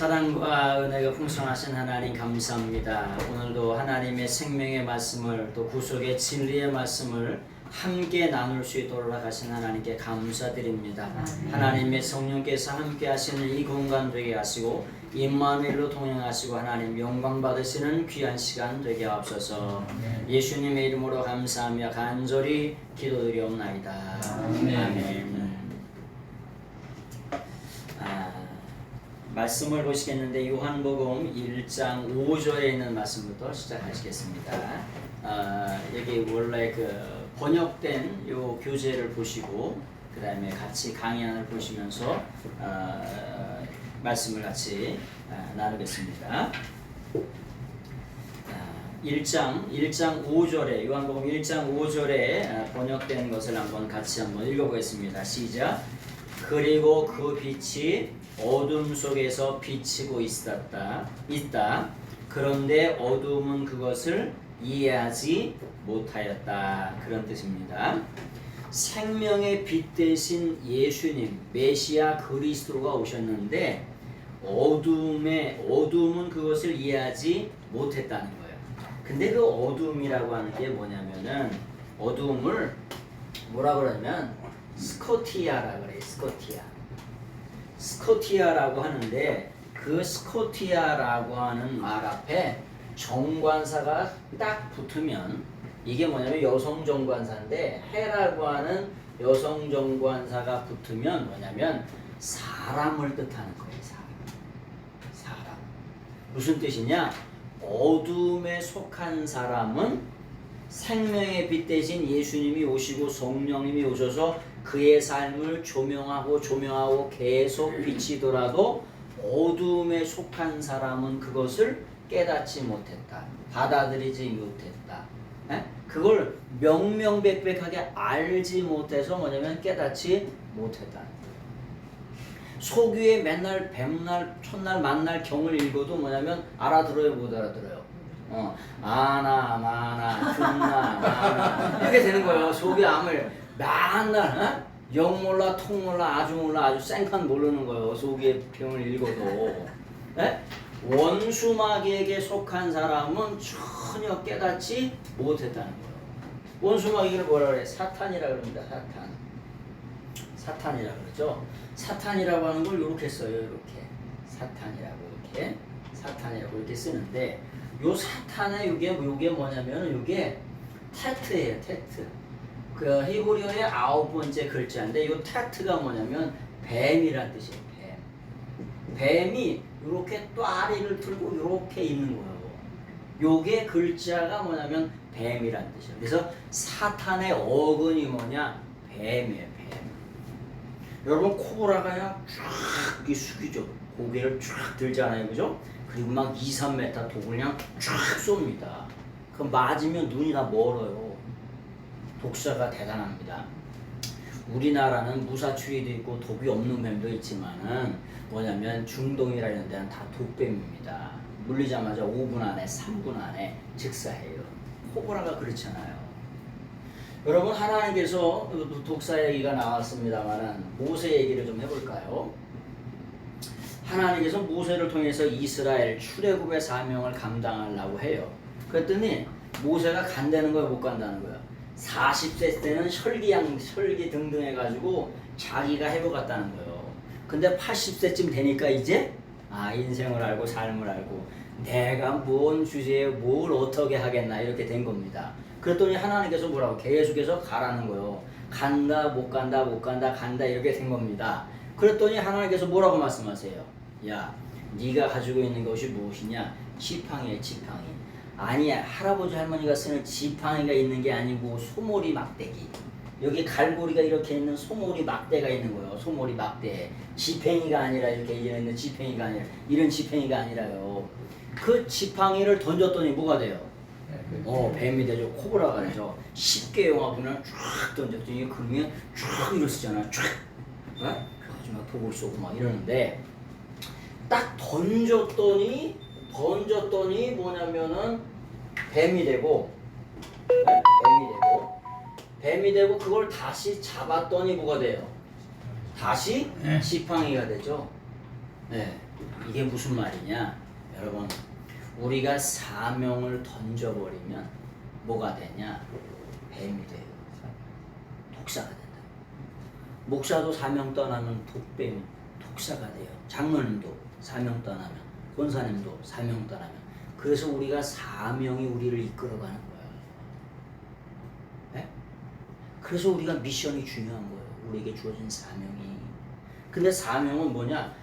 사랑과 은혜가 풍성하신 하나님 감사합니다. 오늘도 하나님의 생명의 말씀을 또 구속의 진리의 말씀을 함께 나눌 수 있도록 하신 하나님께 감사드립니다. 하나님의 성령께서 함께 하시는 이 공간 되게 하시고 임마누엘로 동행하시고 하나님 영광 받으시는 귀한 시간 되게 하옵소서. 예수님의 이름으로 감사하며 간절히 기도드리옵나이다. 아멘. 말씀을 보시겠는데 요한복음 1장 5절에 있는 말씀부터 시작하시겠습니다. 여기 원래 그 번역된 요 교재를 보시고 그 다음에 같이 강의안을 보시면서 말씀을 같이 나누겠습니다. 1장 5절에 요한복음 1장 5절에 번역된 것을 같이 한번 읽어보겠습니다. 시작. 그리고 그 빛이 어둠 속에서 비치고 있다. 그런데 어둠은 그것을 이해하지 못하였다. 그런 뜻입니다. 생명의 빛 대신 예수님, 메시아 그리스도가 오셨는데 어둠은 그것을 이해하지 못했다는 거예요. 근데 그 어둠이라고 하는 게 뭐냐면은 어둠을 뭐라 그러냐면 스코티아라 그래요. 스코티아라고 하는데 그 스코티아라고 하는 말 앞에 정관사가 딱 붙으면 이게 뭐냐면 여성 정관사인데 해라고 하는 여성 정관사가 붙으면 뭐냐면 사람을 뜻하는 거예요. 사람. 무슨 뜻이냐? 어둠에 속한 사람은 생명의 빛 대신 예수님이 오시고 성령님이 오셔서 그의 삶을 조명하고 계속 비치더라도 어둠에 속한 사람은 그것을 깨닫지 못했다. 받아들이지 못했다. 그걸 명명백백하게 알지 못해서 뭐냐면 깨닫지 못했다. 소규에 맨날 뱀날 첫날 만날 경을 읽어도 뭐냐면 알아들어요 못 알아들어요? 아나 마나 줌나 마나 이렇게 되는 거예요. 속에 암을 맨날 영 몰라 통 몰라 아주 몰라 아주 생판 모르는 거예요. 속에 병을 읽어도. 원수마귀에게 속한 사람은 전혀 깨닫지 못했다는 거예요. 원수마귀를 뭐라 그래? 사탄이라 그럽니다. 사탄이라 그러죠. 사탄이라고 하는 걸 이렇게 써요. 이렇게 사탄이라고 이렇게 쓰는데 요 사탄의 요게 뭐냐면 요게 테트예요. 테트. 그 히브리어의 9번째 글자인데 요 테트가 뭐냐면 뱀이란 뜻이에요. 뱀이 이렇게 또아리를 들고 이렇게 있는 거예요. 요게 글자가 뭐냐면 뱀이란 뜻이에요. 그래서 사탄의 어근이 뭐냐? 뱀이에요. 여러분 코브라가 쫙 이렇게 숙이죠. 고개를 쫙 들잖아요. 그죠? 그리고 막 2, 3m 독을 그냥 쫙 쏩니다. 그럼 맞으면 눈이 다 멀어요. 독사가 대단합니다. 우리나라는 무사추위도 있고 독이 없는 뱀도 있지만은 뭐냐면 중동이라는 데는 다 독뱀입니다. 물리자마자 5분 안에 3분 안에 즉사해요. 코브라가 그렇잖아요. 여러분 하나님께서 독사 얘기가 나왔습니다만은 모세 얘기를 좀 해볼까요? 하나님께서 모세를 통해서 이스라엘 출애굽의 사명을 감당하려고 해요. 그랬더니 모세가 간다는 거야 못 간다는 거야? 40세 때는 혈기 등등 해가지고 자기가 해보겠다는 거예요. 근데 80세쯤 되니까 이제 인생을 알고 삶을 알고 내가 뭔 주제에 뭘 어떻게 하겠나 이렇게 된 겁니다. 그랬더니 하나님께서 뭐라고 계속해서 가라는 거예요. 간다 못 간다 이렇게 된 겁니다. 그랬더니 하나님께서 뭐라고 말씀하세요? 야 네가 가지고 있는 것이 무엇이냐? 지팡이야 지팡이. 아니야 할아버지 할머니가 쓰는 지팡이가 있는 게 아니고 소몰이 막대기. 여기 갈고리가 이렇게 있는 소몰이 막대가 있는 거예요. 소몰이 막대. 지팽이가 아니라 이렇게 있는 지팽이가 아니라 이런 지팽이가 아니라요. 그 지팡이를 던졌더니 뭐가 돼요? 뱀이 되죠. 코브라가 되죠. 쉽게 영화 보면 쫙 던졌더니 그러면 쫙 일어서잖아. 쫙. 그래가지고 막 독을 쏘고 막 이러는데 딱 던졌더니 뭐냐면은 뱀이 되고 그걸 다시 잡았더니 뭐가 돼요? 다시 지팡이가 되죠. 네, 이게 무슨 말이냐? 여러분, 우리가 사명을 던져버리면 뭐가 되냐? 뱀이 돼요. 독사가 된다. 목사도 사명 떠나면 독뱀, 독사가 돼요. 장로님도 사명 떠나면, 권사님도 사명 떠나면. 그래서 우리가 사명이 우리를 이끌어가는 거야. 네? 그래서 우리가 미션이 중요한 거예요. 우리에게 주어진 사명이. 근데 사명은 뭐냐?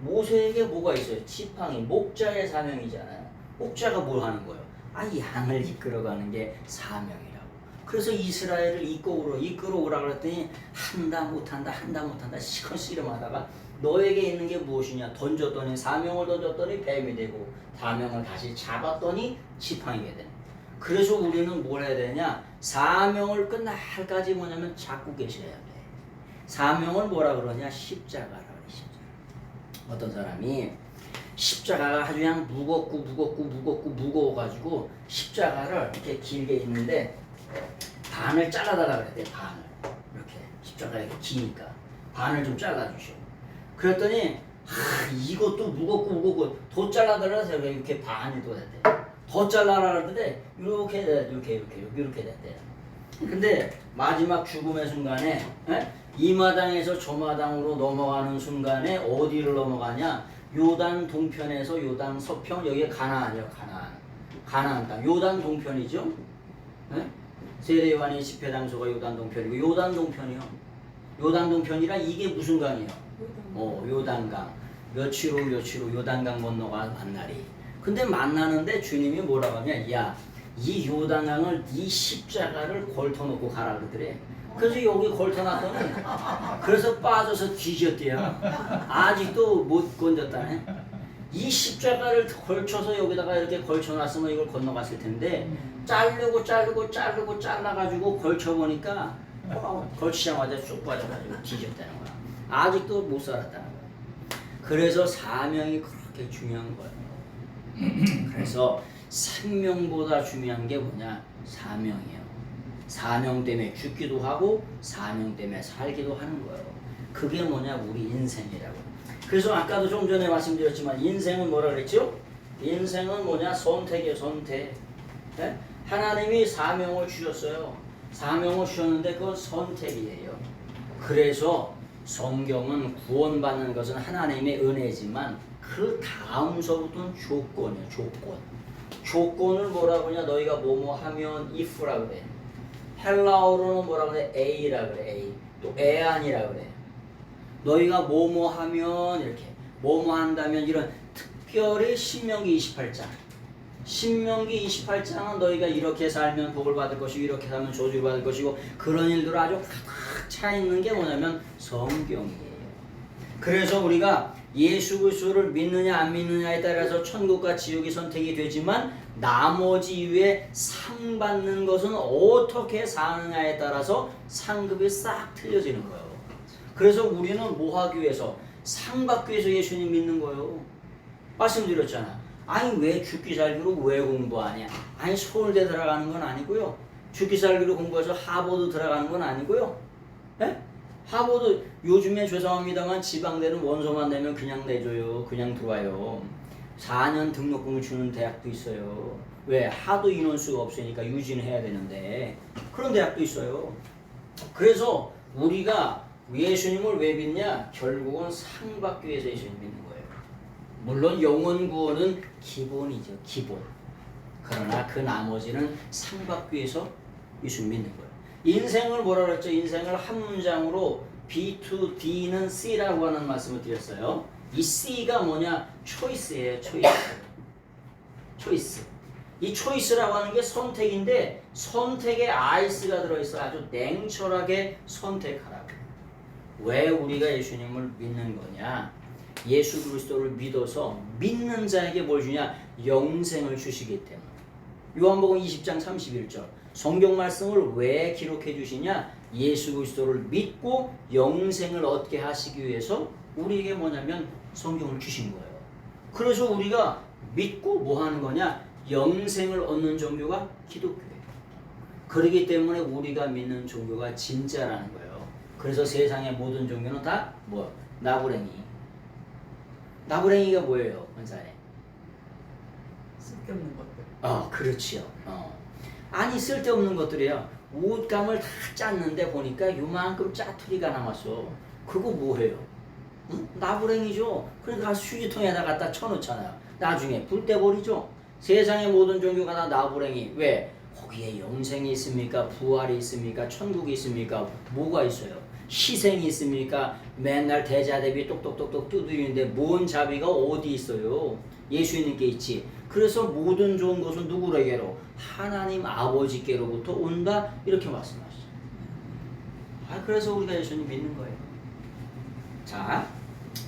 모세에게 뭐가 있어요? 지팡이, 목자의 사명이잖아요. 목자가 뭘 하는 거예요? 양을 이끌어가는 게 사명이라고. 그래서 이스라엘을 이끌어오라 그랬더니 한다 못한다 시컨 씨름하다가 너에게 있는 게 무엇이냐? 던졌더니 사명을 던졌더니 뱀이 되고 사명을 다시 잡았더니 지팡이가 되는. 그래서 우리는 뭘 해야 되냐? 사명을 끝날까지 뭐냐면 잡고 계셔야 돼. 사명을 뭐라 그러냐? 십자가라 그래. 십자가. 어떤 사람이 십자가가 아주 그냥 무거워가지고 십자가를 이렇게 길게 있는데 반을 잘라달라 그랬대. 반을 이렇게 십자가가 이렇게 기니까 반을 좀 잘라주셔. 그랬더니 이것도 무겁고 더 잘라달라 해서 이렇게 반이 또 됐대. 더 잘라라 그랬는데 이렇게 됐대. 근데 마지막 죽음의 순간에 이 마당에서 저 마당으로 넘어가는 순간에 어디를 넘어가냐? 요단 동편에서 요단 서편, 여기 가나안이요. 가나안 땅. 요단 동편이죠. 세례 요한의 집회 장소가 요단 동편이고 요단 동편이요. 요단 동편이라 이게 무슨 강이에요? 요단강. 며칠 후 요단강 건너가 만나리. 근데 만나는데 주님이 뭐라고 하냐? 야, 이 요단강을 이 십자가를 걸터놓고 가라 그러더래. 그래서 여기 걸터놨더니 그래서 빠져서 뒤졌대요. 아직도 못 건졌다네. 이 십자가를 걸쳐서 여기다가 이렇게 걸쳐놨으면 이걸 건너갔을 텐데 자르고 잘라가지고 걸쳐보니까 걸치자마자 쭉 빠져가지고 뒤졌다는 거야. 아직도 못 살았다는 거야. 그래서 사명이 그렇게 중요한 거예요. 그래서 생명보다 중요한 게 뭐냐? 사명이에요. 사명 때문에 죽기도 하고 사명 때문에 살기도 하는 거예요. 그게 뭐냐? 우리 인생이라고. 그래서 아까도 좀 전에 말씀드렸지만 인생은 뭐라 그랬죠? 인생은 뭐냐? 선택이에요. 선택. 네? 하나님이 사명을 주셨어요. 사명을 주셨는데 그건 선택이에요. 그래서 성경은 구원받는 것은 하나님의 은혜지만 그 다음서부터는 조건이에요. 조건을 뭐라고 하냐? 너희가 뭐뭐 하면 if라 그래. 헬라어로는 뭐라 그래? A라 그래. A. 또 에안이라 그래. 너희가 뭐뭐 하면 이렇게 뭐뭐 한다면 이런 특별히 신명기 28장. 신명기 28장은 너희가 이렇게 살면 복을 받을 것이고 이렇게 살면 저주를 받을 것이고 그런 일들을 아주 가득 차 있는 게 뭐냐면 성경이에요. 그래서 우리가 예수 그리스도를 믿느냐 안 믿느냐에 따라서 천국과 지옥이 선택이 되지만 나머지 이외에 상 받는 것은 어떻게 사느냐에 따라서 상급이 싹 틀려지는 거예요. 그래서 우리는 뭐 하기 위해서? 상 받기 위해서 예수님 믿는 거예요. 말씀드렸잖아. 왜 죽기 살기로 왜 공부하냐? 서울대 들어가는 건 아니고요. 죽기 살기로 공부해서 하버드 들어가는 건 아니고요. 네? 하버드 요즘에 죄송합니다만 지방대는 원서만 내면 그냥 내줘요. 그냥 들어와요. 4년 등록금을 주는 대학도 있어요. 왜? 하도 인원수가 없으니까 유지는 해야 되는데 그런 대학도 있어요. 그래서 우리가 예수님을 왜 믿냐? 결국은 상 받기 위해서 예수님 믿는 거예요. 물론 영원 구원은 기본이죠. 기본. 그러나 그 나머지는 상 받기 위해서 예수님 믿는 거예요. 인생을 뭐라 그랬죠? 인생을 한 문장으로 B to D는 C라고 하는 말씀을 드렸어요. 이 C가 뭐냐? 초이스예요. 초이스. 이 초이스라고 하는 게 선택인데 선택에 아이스가 들어있어. 아주 냉철하게 선택하라고. 왜 우리가 예수님을 믿는 거냐? 예수 그리스도를 믿어서 믿는 자에게 뭘 주냐? 영생을 주시기 때문에. 요한복음 20장 31절. 성경 말씀을 왜 기록해 주시냐? 예수 그리스도를 믿고 영생을 얻게 하시기 위해서 우리에게 뭐냐면 성경을 주신 거예요. 그래서 우리가 믿고 뭐 하는 거냐? 영생을 얻는 종교가 기독교예요. 그렇기 때문에 우리가 믿는 종교가 진짜라는 거예요. 그래서 세상의 모든 종교는 다 뭐? 나부랭이. 나부랭이가 뭐예요, 권사님? 쓸데없는 것들. 그렇지요. 아니 쓸데없는 것들이야. 옷감을 다 짰는데 보니까 요만큼 짜투리가 남았어. 그거 뭐해요? 응? 나부랭이죠. 그러니까 휴지통에다 갖다 쳐놓잖아요. 나중에 불 떼버리죠. 세상의 모든 종교가 다 나부랭이. 왜? 거기에 영생이 있습니까? 부활이 있습니까? 천국이 있습니까? 뭐가 있어요? 희생이 있습니까? 맨날 대자대비 똑똑똑똑 두드리는데 뭔 자비가 어디 있어요? 예수님께 있지. 그래서 모든 좋은 것은 누구에게로? 하나님 아버지께로부터 온다 이렇게 말씀하시죠. 그래서 우리가 예수님 믿는 거예요. 자,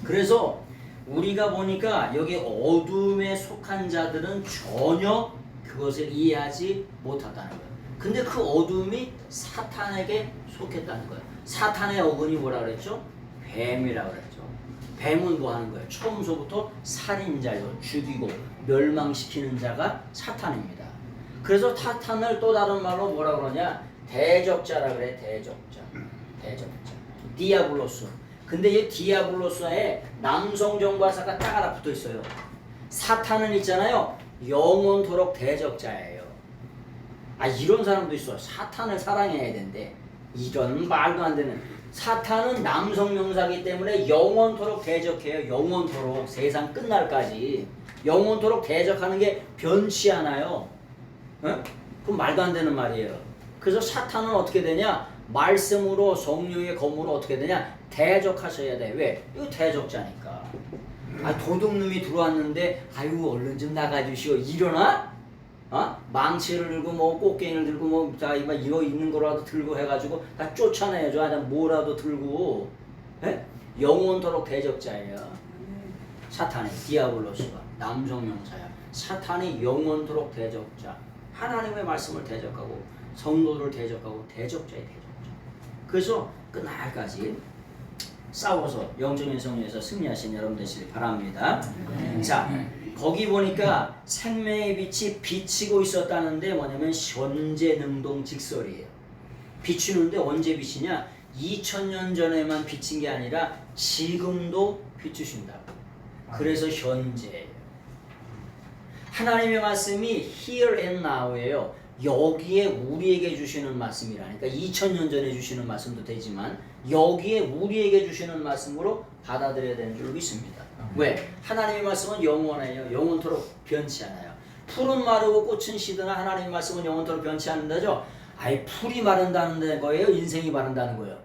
그래서 우리가 보니까 여기 어둠에 속한 자들은 전혀 그것을 이해하지 못하다는 거예요. 근데 그 어둠이 사탄에게 속했다는 거예요. 사탄의 어근이 뭐라 그랬죠? 뱀이라 그랬죠. 뱀은 뭐 하는 거예요? 처음서부터 살인자요, 죽이고 멸망시키는 자가 사탄입니다. 그래서 사탄을 또 다른 말로 뭐라 그러냐? 대적자라 그래. 대적자. 디아블로스. 근데 이 디아블로스에 남성 정과사가 딱 하나 붙어 있어요. 사탄은 있잖아요. 영원토록 대적자예요. 이런 사람도 있어. 사탄을 사랑해야 된대. 이런 말도 안 되는. 사탄은 남성 명사이기 때문에 영원토록 대적해요. 영원토록 세상 끝날까지 영원토록 대적하는 게 변치 않아요. 그럼 말도 안 되는 말이에요. 그래서 사탄은 어떻게 되냐? 말씀으로 성령의 검으로 어떻게 되냐? 대적하셔야 돼. 왜? 이거 대적자니까. 도둑놈이 들어왔는데 얼른 좀 나가주시오. 일어나? 망치를 들고 뭐 꽃게임을 들고 뭐 다 이거 있는 거라도 들고 해가지고 다 쫓아내야죠. 뭐라도 들고. 에? 영원토록 대적자예요. 사탄이 디아블로스가 남성명사야. 사탄이 영원토록 대적자. 하나님의 말씀을 대적하고 성도를 대적하고 대적자의 대적자. 그래서 끝날까지 싸워서 영적인 성리에서 승리하신 여러분 되시길 바랍니다. 자, 거기 보니까 생명의 빛이 비치고 있었다는데 뭐냐면 현재 능동 직설이에요. 비추는데 언제 비치냐? 2000년 전에만 비친 게 아니라 지금도 비추신다고. 그래서 현재예요. 하나님의 말씀이 here and now예요. 여기에 우리에게 주시는 말씀이라니까 2000년 전에 주시는 말씀도 되지만 여기에 우리에게 주시는 말씀으로 받아들여야 되는 줄 믿습니다. 왜? 하나님의 말씀은 영원해요. 영원토록 변치 않아요. 풀은 마르고 꽃은 시드나 하나님의 말씀은 영원토록 변치 않는다죠. 풀이 마른다는 거예요? 인생이 마른다는 거예요?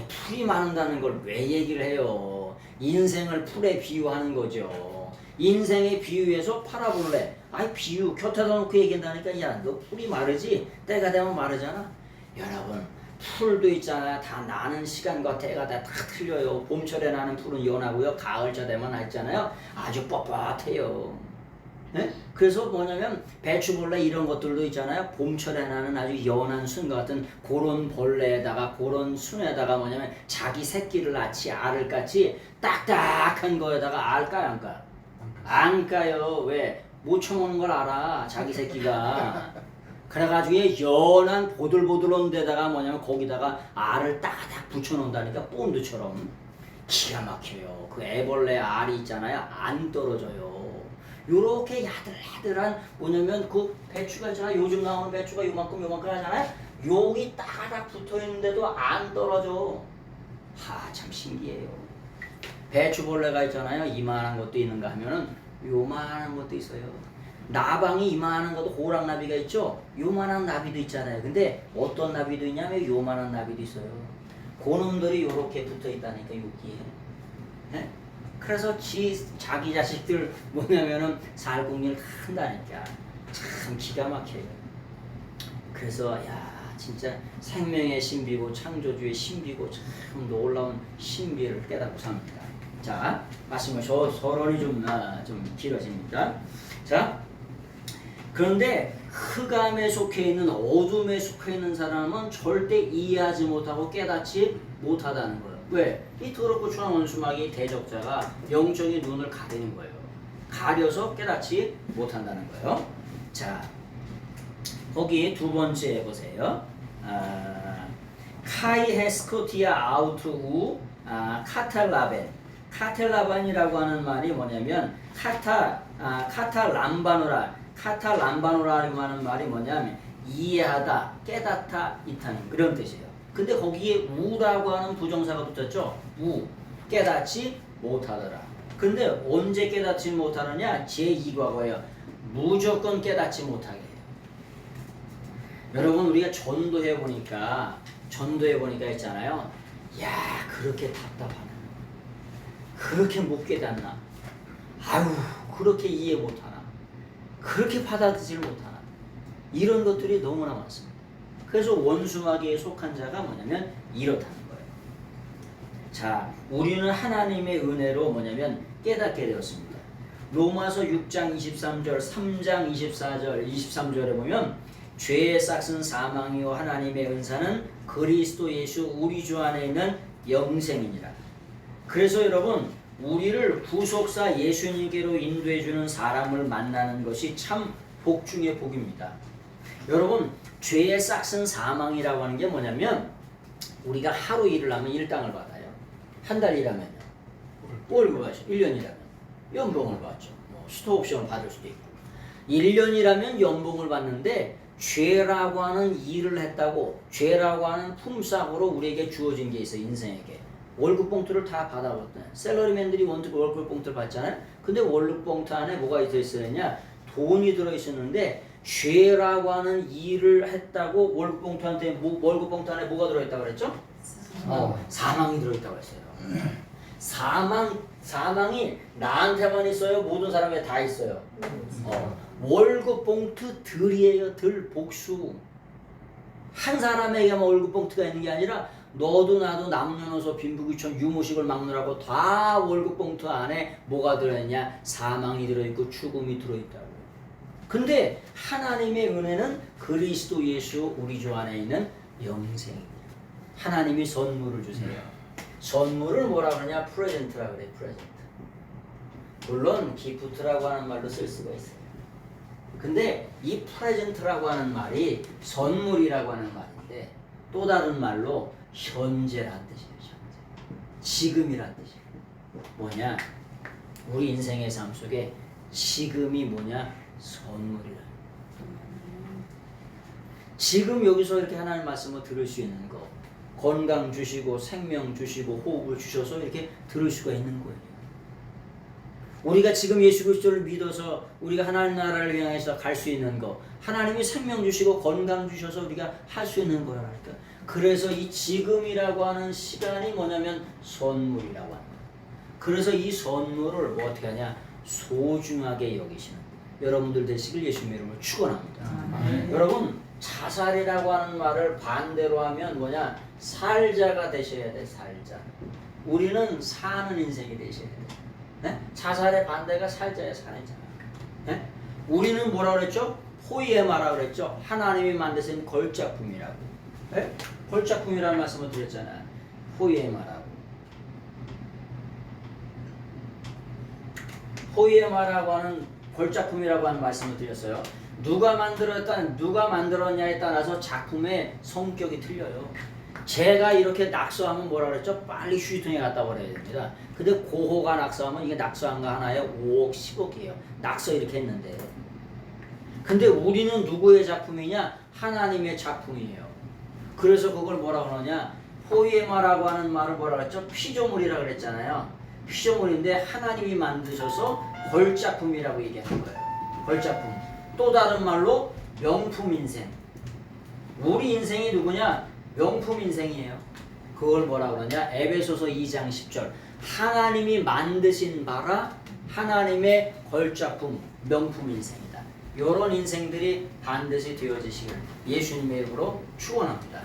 풀이 마른다는 걸 왜 얘기를 해요? 인생을 풀에 비유하는 거죠. 인생의 비유에서 파라볼레. 비유 곁에다 놓고 얘기한다니까. 야, 너 풀이 마르지? 때가 되면 마르잖아. 여러분, 풀도 있잖아요. 다 나는 시간과 때가 다 틀려요. 봄철에 나는 풀은 연하고요. 가을자 되면 있잖아요. 아주 뻣뻣해요. 네? 그래서 뭐냐면 배추벌레 이런 것들도 있잖아요. 봄철에 나는 아주 연한 순 같은 그런 벌레에다가 그런 순에다가 뭐냐면 자기 새끼를 낳지 알을 까지 딱딱한 거에다가 알 까요, 안 까요? 안 까요. 왜? 못 쳐먹는 걸 알아. 자기 새끼가. 그래가지고 연한 보들보들한 데다가 뭐냐면 거기다가 알을 따닥 붙여놓는다니까. 본드처럼. 기가 막혀요. 그 애벌레 알이 있잖아요. 안 떨어져요. 요렇게 야들야들한 뭐냐면 그 배추가 있잖아요. 요즘 나오는 배추가 요만큼 하잖아요. 여기 따닥 붙어있는데도 안 떨어져. 참 신기해요. 배추벌레가 있잖아요. 이만한 것도 있는가 하면은 요만한 것도 있어요. 나방이 이만한 것도 호랑나비가 있죠. 요만한 나비도 있잖아요. 근데 어떤 나비도 있냐면 요만한 나비도 있어요. 그놈들이 요렇게 붙어있다니까 여기에. 네? 그래서 자기 자식들 뭐냐면은 살궁리를 한다니까. 참 기가 막혀요. 그래서 진짜 생명의 신비고 창조주의 신비고 참 놀라운 신비를 깨닫고 삽니다. 자, 말씀을 서론이 좀 길어집니다. 자, 그런데 흑암에 속해 있는 어둠에 속해 있는 사람은 절대 이해하지 못하고 깨닫지 못하다는 거예요. 왜? 이 더럽고 추한 원수마귀 대적자가 영적인 눈을 가리는 거예요. 가려서 깨닫지 못한다는 거예요. 자, 거기 두 번째 보세요. 카이 헤스코티아 아우투우 카탈라벤. 카텔라반이라고 하는 말이 뭐냐면 카탈람바노라라고 하는 말이 뭐냐면 이해하다, 깨닫다, 이타는 그런 뜻이에요. 근데 거기에 우라고 하는 부정사가 붙었죠. 깨닫지 못하더라. 근데 언제 깨닫지 못하느냐? 제2과거예요. 무조건 깨닫지 못하게 해요. 여러분 우리가 전도해 보니까 있잖아요. 야, 그렇게 답답하나? 그렇게 못 깨닫나? 아유, 그렇게 이해 못하나? 그렇게 받아들이질 못하나? 이런 것들이 너무나 많습니다. 그래서 원수마귀에 속한 자가 뭐냐면 이렇다는 거예요. 자, 우리는 하나님의 은혜로 뭐냐면 깨닫게 되었습니다. 로마서 6장 23절, 3장 24절, 23절에 보면 죄의 싹은 사망이요 하나님의 은사는 그리스도 예수 우리 주 안에 있는 영생이니라. 그래서 여러분 우리를 구속사 예수님께로 인도해주는 사람을 만나는 것이 참 복 중의 복입니다. 여러분 죄의 싹은 사망이라고 하는 게 뭐냐면 우리가 하루 일을 하면 일당을 받아요. 한 달 일하면요 월급 받죠. 1년 일하면 연봉을 받죠. 뭐 스톡옵션을 받을 수도 있고 1년이라면 연봉을 받는데 죄라고 하는 일을 했다고 죄라고 하는 품삯으로 우리에게 주어진 게 있어요. 인생에게 월급 봉투를 다 받아봤대. 셀러리맨들이 월급 봉투를 받잖아요. 근데 월급 봉투 안에 뭐가 들어있었느냐? 돈이 들어있었는데 죄라고 하는 일을 했다고 월급 봉투 안에 뭐가 들어있다고 그랬죠? 사망이 들어있다고 했어요. 사망이 나한테만 있어요? 모든 사람에 다 있어요. 월급 봉투 들이에요. 들 복수. 한 사람에게만 월급 봉투가 있는 게 아니라 너도 나도 남녀노소 빈부귀천 유무식을 막느라고 다 월급 봉투 안에 뭐가 들어있냐? 사망이 들어있고 죽음이 들어있다고. 근데 하나님의 은혜는 그리스도 예수 우리 주 안에 있는 영생입니다. 하나님이 선물을 주세요. 선물을 뭐라 그러냐? 프레젠트라 그래. 프레젠트. 물론 기프트라고 하는 말로 쓸 수가 있어요. 근데 이 프레젠트라고 하는 말이 선물이라고 하는 말인데 또 다른 말로 현재란 뜻이에요. 현재. 지금이란 뜻이에요. 뭐냐? 우리 인생의 삶 속에 지금이 뭐냐? 선물이라. 지금 여기서 이렇게 하나님 말씀을 들을 수 있는 거, 건강 주시고 생명 주시고 호흡을 주셔서 이렇게 들을 수가 있는 거예요. 우리가 지금 예수 그리스도를 믿어서 우리가 하나님 나라를 향해서 갈 수 있는 거, 하나님이 생명 주시고 건강 주셔서 우리가 할 수 있는 거라니까. 그래서 이 지금이라고 하는 시간이 뭐냐면 선물이라고 하는 거예요. 그래서 이 선물을 뭐 어떻게 하냐? 소중하게 여기시는 거예요. 여러분들 되시길 예수님의 이름으로 축원합니다. 여러분 자살이라고 하는 말을 반대로 하면 뭐냐? 살자가 되셔야 돼. 살자. 우리는 사는 인생이 되셔야 돼. 네? 자살의 반대가 살자야. 사는 자. 네? 우리는 뭐라 그랬죠? 포이에마라 그랬죠? 하나님이 만드신 걸작품이라고. 네? 걸작품이라는 말씀을 드렸잖아요. 포이에마라고. 포이에마라고 하는 걸작품이라고 하는 말씀을 드렸어요. 누가 만들었냐에 따라서 작품의 성격이 틀려요. 제가 이렇게 낙서하면 뭐라 그랬죠? 빨리 휴지통에 갖다 버려야 됩니다. 근데 고호가 낙서하면 이게 낙서한 거 하나에 5억, 10억이에요. 낙서 이렇게 했는데. 근데 우리는 누구의 작품이냐? 하나님의 작품이에요. 그래서 그걸 뭐라 그러냐? 포이에마라고 하는 말을 뭐라 그랬죠? 피조물이라 그랬잖아요. 피조물인데 하나님이 만드셔서 걸작품이라고 얘기하는 거예요. 걸작품. 또 다른 말로 명품 인생. 우리 인생이 누구냐? 명품 인생이에요. 그걸 뭐라 그러냐? 에베소서 2장 10절. 하나님이 만드신 바라 하나님의 걸작품, 명품 인생이다. 이런 인생들이 반드시 되어지시길 예수님의 이름으로 축원합니다.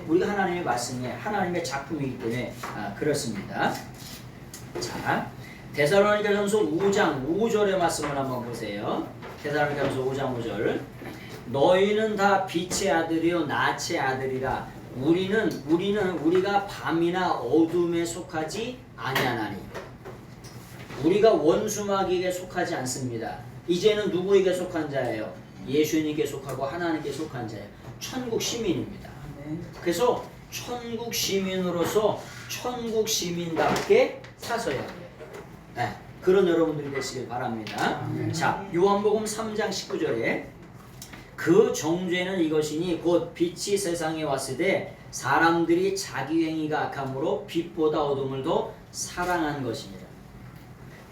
우리가 하나님의 말씀이 하나님의 작품이기 때문에 그렇습니다. 자, 데살로니가전서 5장 5절의 말씀을 한번 보세요. 데살로니가전서 5장 5절. 너희는 다 빛의 아들이요 낫의 아들이라. 우리가 밤이나 어둠에 속하지 아니하나니. 우리가 원수마귀에게 속하지 않습니다. 이제는 누구에게 속한 자예요? 예수님께 속하고 하나님께 속한 자예요. 천국 시민입니다. 그래서 천국 시민으로서 천국 시민답게 사서야. 네, 그런 여러분들이 되시길 바랍니다. 자, 요한복음 3장 19절에 그 정죄는 이것이니 곧 빛이 세상에 왔을 때 사람들이 자기 행위가 악함으로 빛보다 어둠을 더 사랑한 것이니라.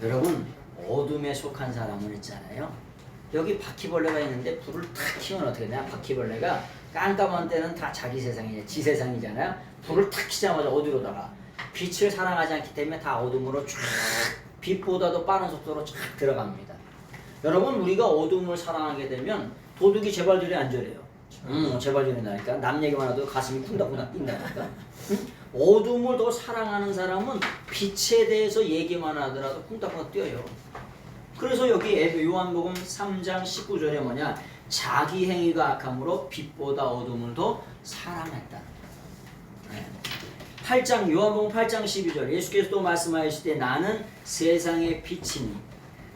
여러분, 어둠에 속한 사람은 있잖아요. 여기 바퀴벌레가 있는데 불을 탁 켜면 어떻게 되냐? 바퀴벌레가 깜깜한 때는 다 자기 세상이냐, 지 세상이잖아요. 불을 탁 켜자마자 어디로다가 빛을 사랑하지 않기 때문에 다 어둠으로 쫙, 빛보다도 빠른 속도로 쫙 들어갑니다. 여러분, 우리가 어둠을 사랑하게 되면 도둑이 제발들이 안 저래요. 제발들이 나니까 남 얘기만 해도 가슴이 쿵닥쿵닥 뛴다니까. 어둠을 더 사랑하는 사람은 빛에 대해서 얘기만 하더라도 쿵닥쿵닥 뛰어요. 그래서 여기 요한복음 3장 19절에 뭐냐? 자기 행위가 악함으로 빛보다 어둠을 더 사랑했다. 8장 요한복음 8장 12절 예수께서 또 말씀하시되 나는 세상의 빛이니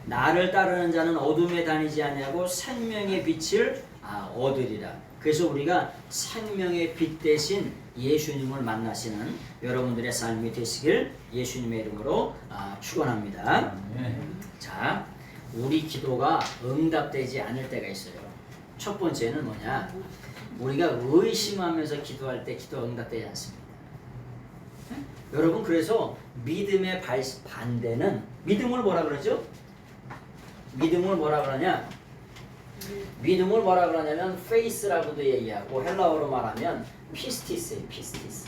나를 따르는 자는 어둠에 다니지 아니하고 생명의 빛을 얻으리라. 그래서 우리가 생명의 빛 대신 예수님을 만나시는 여러분들의 삶이 되시길 예수님의 이름으로 축원합니다. 자, 우리 기도가 응답되지 않을 때가 있어요. 첫 번째는 뭐냐? 우리가 의심하면서 기도할 때 기도가 응답되지 않습니다. 여러분, 그래서 믿음의 반대는 믿음을 뭐라 그러죠? 믿음을 뭐라 그러냐? 믿음을 뭐라 그러냐면 faith라고도 얘기하고 헬라어로 말하면 피스티스예요. 피스티스.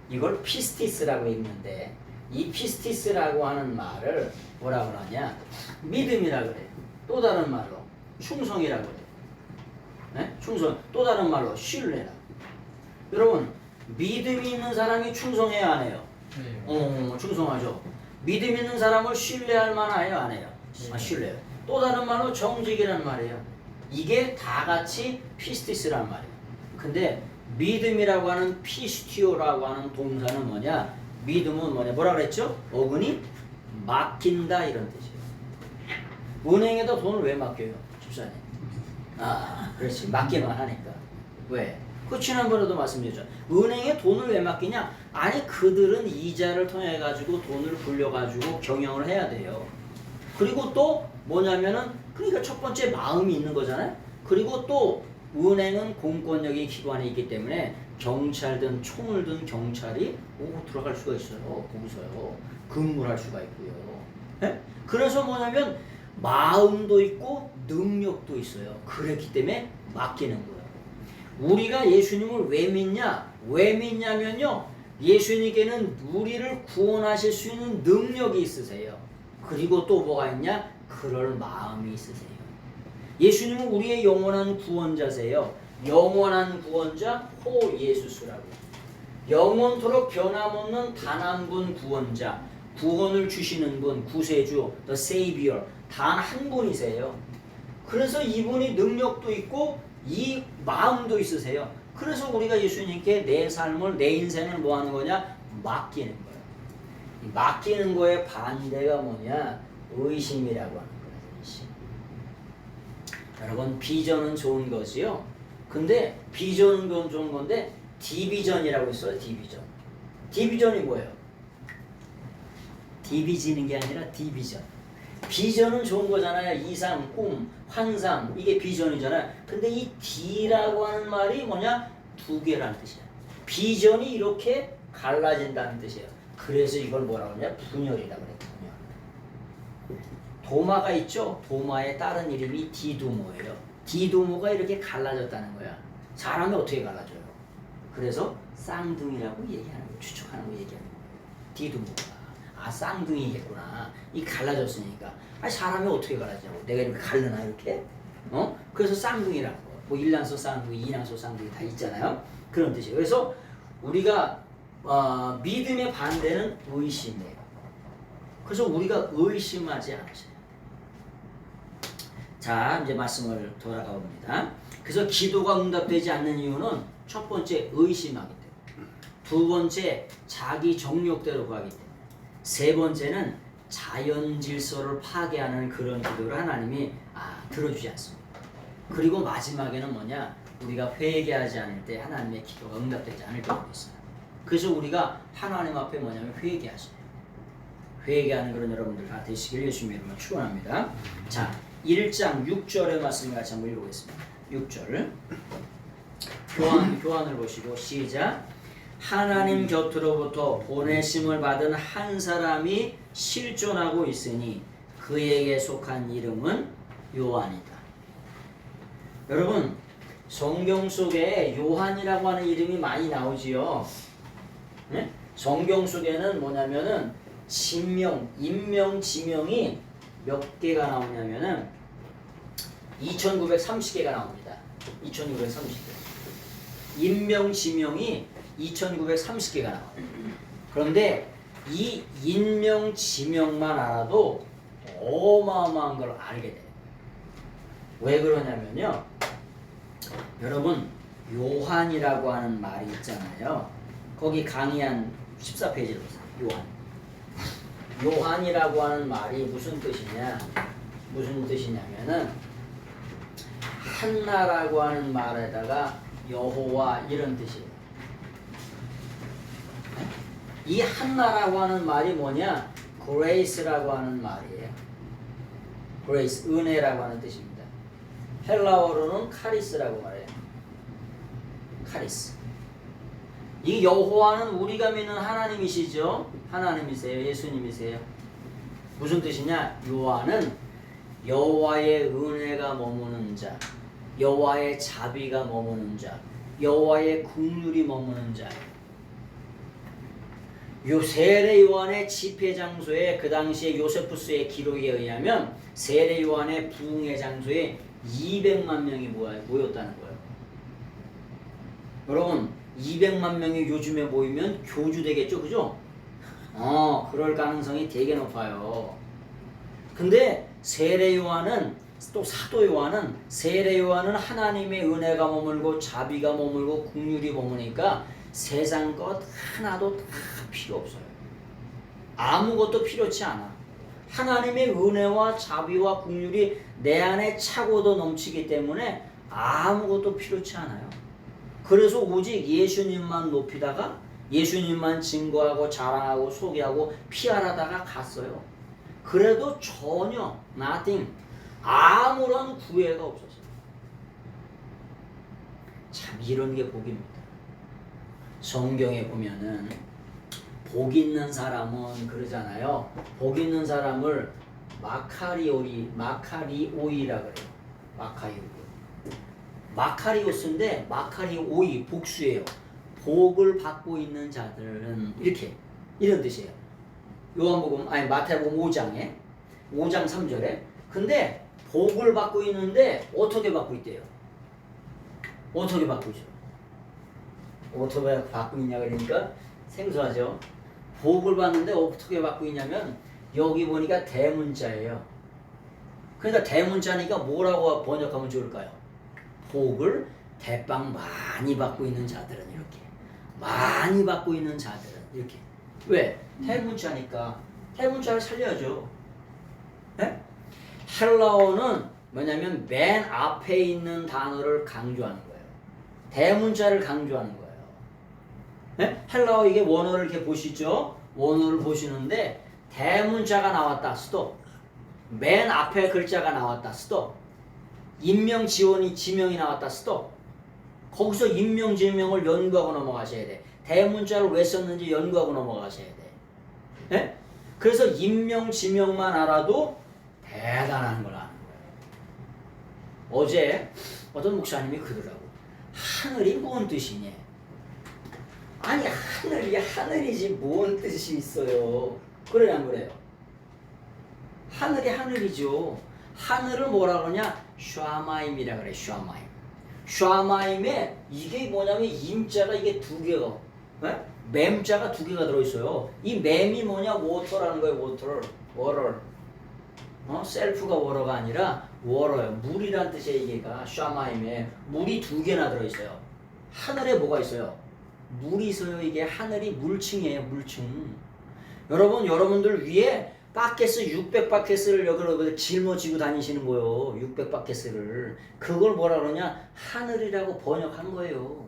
이걸 피스티스라고 읽는데 이 피스티스라고 하는 말을 뭐라 그러냐? 믿음이라 그래요. 또 다른 말로 충성이라고 그래요. 네? 충성. 또 다른 말로 신뢰라. 여러분, 믿음이 있는 사람이 충성해야 안 해요? 충성하죠. 믿음 있는 사람을 신뢰할 만해요, 안 해요? 신뢰요. 또 다른 말로 정직이란 말이에요. 이게 다 같이 피스티스란 말이에요. 근데 믿음이라고 하는 피스티오라고 하는 동사는 뭐냐? 믿음은 뭐냐? 뭐라 그랬죠? 어근이 맡긴다 이런 뜻이에요. 은행에다 돈을 왜 맡겨요? 집사님. 그렇지. 맡기만 하니까. 왜? 그 지난번에도 말씀드렸죠. 은행에 돈을 왜 맡기냐? 아니, 그들은 이자를 통해 가지고 돈을 불려 가지고 경영을 해야 돼요. 그리고 또 뭐냐면은 그러니까 첫 번째 마음이 있는 거잖아요. 그리고 또 은행은 공권력의 기관에 있기 때문에 경찰든 총을 든 경찰이 오고 들어갈 수가 있어요. 거기서요. 근무를 할 수가 있고요. 네? 그래서 뭐냐면 마음도 있고 능력도 있어요. 그렇기 때문에 맡기는 거예요. 우리가 예수님을 왜 믿냐? 왜 믿냐면요, 예수님께는 우리를 구원하실 수 있는 능력이 있으세요. 그리고 또 뭐가 있냐? 그럴 마음이 있으세요. 예수님은 우리의 영원한 구원자세요. 영원한 구원자 호 예수스라고. 영원토록 변함없는 단 한 분 구원자, 구원을 주시는 분, 구세주, the Savior, 단 한 분이세요. 그래서 이분이 능력도 있고 이 마음도 있으세요. 그래서 우리가 예수님께 내 삶을, 내 인생을 뭐 하는 거냐? 맡기는 거예요. 이 맡기는 거의 반대가 뭐냐? 의심이라고 하는 거예요. 의심. 여러분, 비전은 좋은 거지요. 근데 비전은 좋은 건데 디비전이라고 있어요. 디비전. 디비전이 뭐예요? 디비지는 게 아니라 디비전. 비전은 좋은 거잖아요. 이상, 꿈, 환상, 이게 비전이잖아요. 근데 이 D라고 하는 말이 뭐냐? 두 개라는 뜻이야. 비전이 이렇게 갈라진다는 뜻이에요. 그래서 이걸 뭐라고 하냐? 분열이라고 그래. 분열. 도마가 있죠? 도마의 다른 이름이 디두모예요. 디두모가 이렇게 갈라졌다는 거야. 사람이 어떻게 갈라져요? 그래서 쌍둥이라고 얘기하는 거, 추측하는 거 얘기하는 거예요. 디두모가. 쌍둥이겠구나. 이 갈라졌으니까. 사람이 어떻게 갈라지냐고. 내가 이렇게 갈르나 이렇게? 그래서 쌍둥이라고. 뭐 일란소 쌍둥이, 이란소 쌍둥이 다 있잖아요. 그런 뜻이에요. 그래서 우리가 믿음의 반대는 의심이에요. 그래서 우리가 의심하지 않으세요. 자, 이제 말씀을 돌아가 봅니다. 그래서 기도가 응답되지 않는 이유는 첫 번째 의심하기 때문에, 두 번째 자기 정욕대로 구하기 때문에, 세 번째는 자연 질서를 파괴하는 그런 기도를 하나님이 들어주지 않습니다. 그리고 마지막에는 뭐냐? 우리가 회개하지 않을 때 하나님의 기도가 응답되지 않을 경우도 있어요. 그래서 우리가 하나님 앞에 뭐냐면 회개하세요. 회개하는 그런 여러분들 다 되시길 예수님의 이름으로 축원합니다. 자, 1장 6절의 말씀을 같이 한번 읽어보겠습니다. 6절 교환을 보시고 시작. 하나님 곁으로부터 보내심을 받은 한 사람이 실존하고 있으니 그에게 속한 이름은 요한이다. 여러분 성경 속에 요한이라고 하는 이름이 많이 나오지요. 네? 성경 속에는 뭐냐면은 인명, 지명이 몇 개가 나오냐면은 2930개가 나옵니다. 2930개. 인명, 지명이 2930개가 나와요. 그런데 이 인명, 지명만 알아도 어마어마한 걸 알게 돼요. 왜 그러냐면요. 여러분 요한이라고 하는 말이 있잖아요. 거기 강의한 14페이지를 보세요. 요한이라고 하는 말이 무슨 뜻이냐면은 한나라고 하는 말에다가 여호와 이런 뜻이에요. 이 한나라고 하는 말이 뭐냐? grace라고 하는 말이에요. grace, 은혜라고 하는 뜻입니다. 헬라어로는 카리스라고 말해요. 카리스. 이 여호와는 우리가 믿는 하나님이시죠? 하나님이세요? 예수님이세요? 무슨 뜻이냐? 요한은 여호와의 은혜가 머무는 자, 여호와의 자비가 머무는 자, 여호와의 긍휼이 머무는 자. 요 세례 요한의 집회 장소에 그 당시에 요세푸스의 기록에 의하면 세례 요한의 부흥의 장소에 200만 명이 모였다는 거예요. 여러분 200만 명이 요즘에 모이면 교주 되겠죠, 그죠? 그럴 가능성이 되게 높아요. 근데 세례 요한은 또 사도 요한은 세례 요한은 하나님의 은혜가 머물고 자비가 머물고 긍휼이 머무니까 세상 것 하나도 다 필요 없어요. 아무것도 필요치 않아. 하나님의 은혜와 자비와 긍휼이 내 안에 차고도 넘치기 때문에 아무것도 필요치 않아요. 그래서 오직 예수님만 높이다가 예수님만 증거하고 자랑하고 소개하고 PR하다가 갔어요. 그래도 전혀 nothing, 아무런 구애가 없었어요. 참 이런 게 복입니다. 성경에 보면은 복 있는 사람은 그러잖아요. 복 있는 사람을 마카리오이라 그래요. 마카리오스인데 마카리오이 복수예요. 복을 받고 있는 자들은 이런 뜻이에요. 마태복음 5장 3절에. 근데 복을 받고 있는데 어떻게 받고 있대요? 어떻게 받고 있죠? 어떻게 받고 있냐 그러니까 생소하죠. 복을 받는데 어떻게 받고 있냐면 여기 보니까 대문자예요. 그러니까 대문자니까 뭐라고 번역하면 좋을까요? 복을 대빵 많이 받고 있는 자들은 이렇게, 많이 받고 있는 자들은 이렇게. 왜? 대문자니까 대문자를 살려야죠. 네? 헬라어는 뭐냐면 맨 앞에 있는 단어를 강조하는 거예요. 대문자를 강조하는 거예요. 네? 헬라어 이게 원어를 이렇게 보시죠. 원어를 보시는데 대문자가 나왔다. 스톱. 맨 앞에 글자가 나왔다. 스톱. 인명 지명이 나왔다. 스톱. 거기서 인명 지명을 연구하고 넘어가셔야 돼. 대문자를 왜 썼는지 연구하고 넘어가셔야 돼. 네? 그래서 인명 지명만 알아도 대단한 걸 아는 거예요. 어제 어떤 목사님이 그러더라고. 하늘이 뭔 뜻이냐? 아니 하늘이지 뭔 뜻이 있어요. 그래요 안 그래요? 하늘이 하늘이죠. 하늘을 뭐라 그러냐? 샤마임이라 그래. 샤마임에 이게 뭐냐면 임자가 이게 두 개가, 네? 맴자가 두 개가 들어있어요. 이 맴이 뭐냐? 워터라는 거예요. 워터. 셀프가 워터가 아니라 워터예요. 물이란 뜻이에요. 이게가 샤마임에 물이 두 개나 들어있어요. 하늘에 뭐가 있어요? 물이 있어요. 이게 하늘이 물층이에요. 물층. 여러분들 위에 바켓스 600바켓스를 여기로 짊어지고 다니시는 거예요. 600바켓스를. 그걸 뭐라 그러냐? 하늘이라고 번역한 거예요.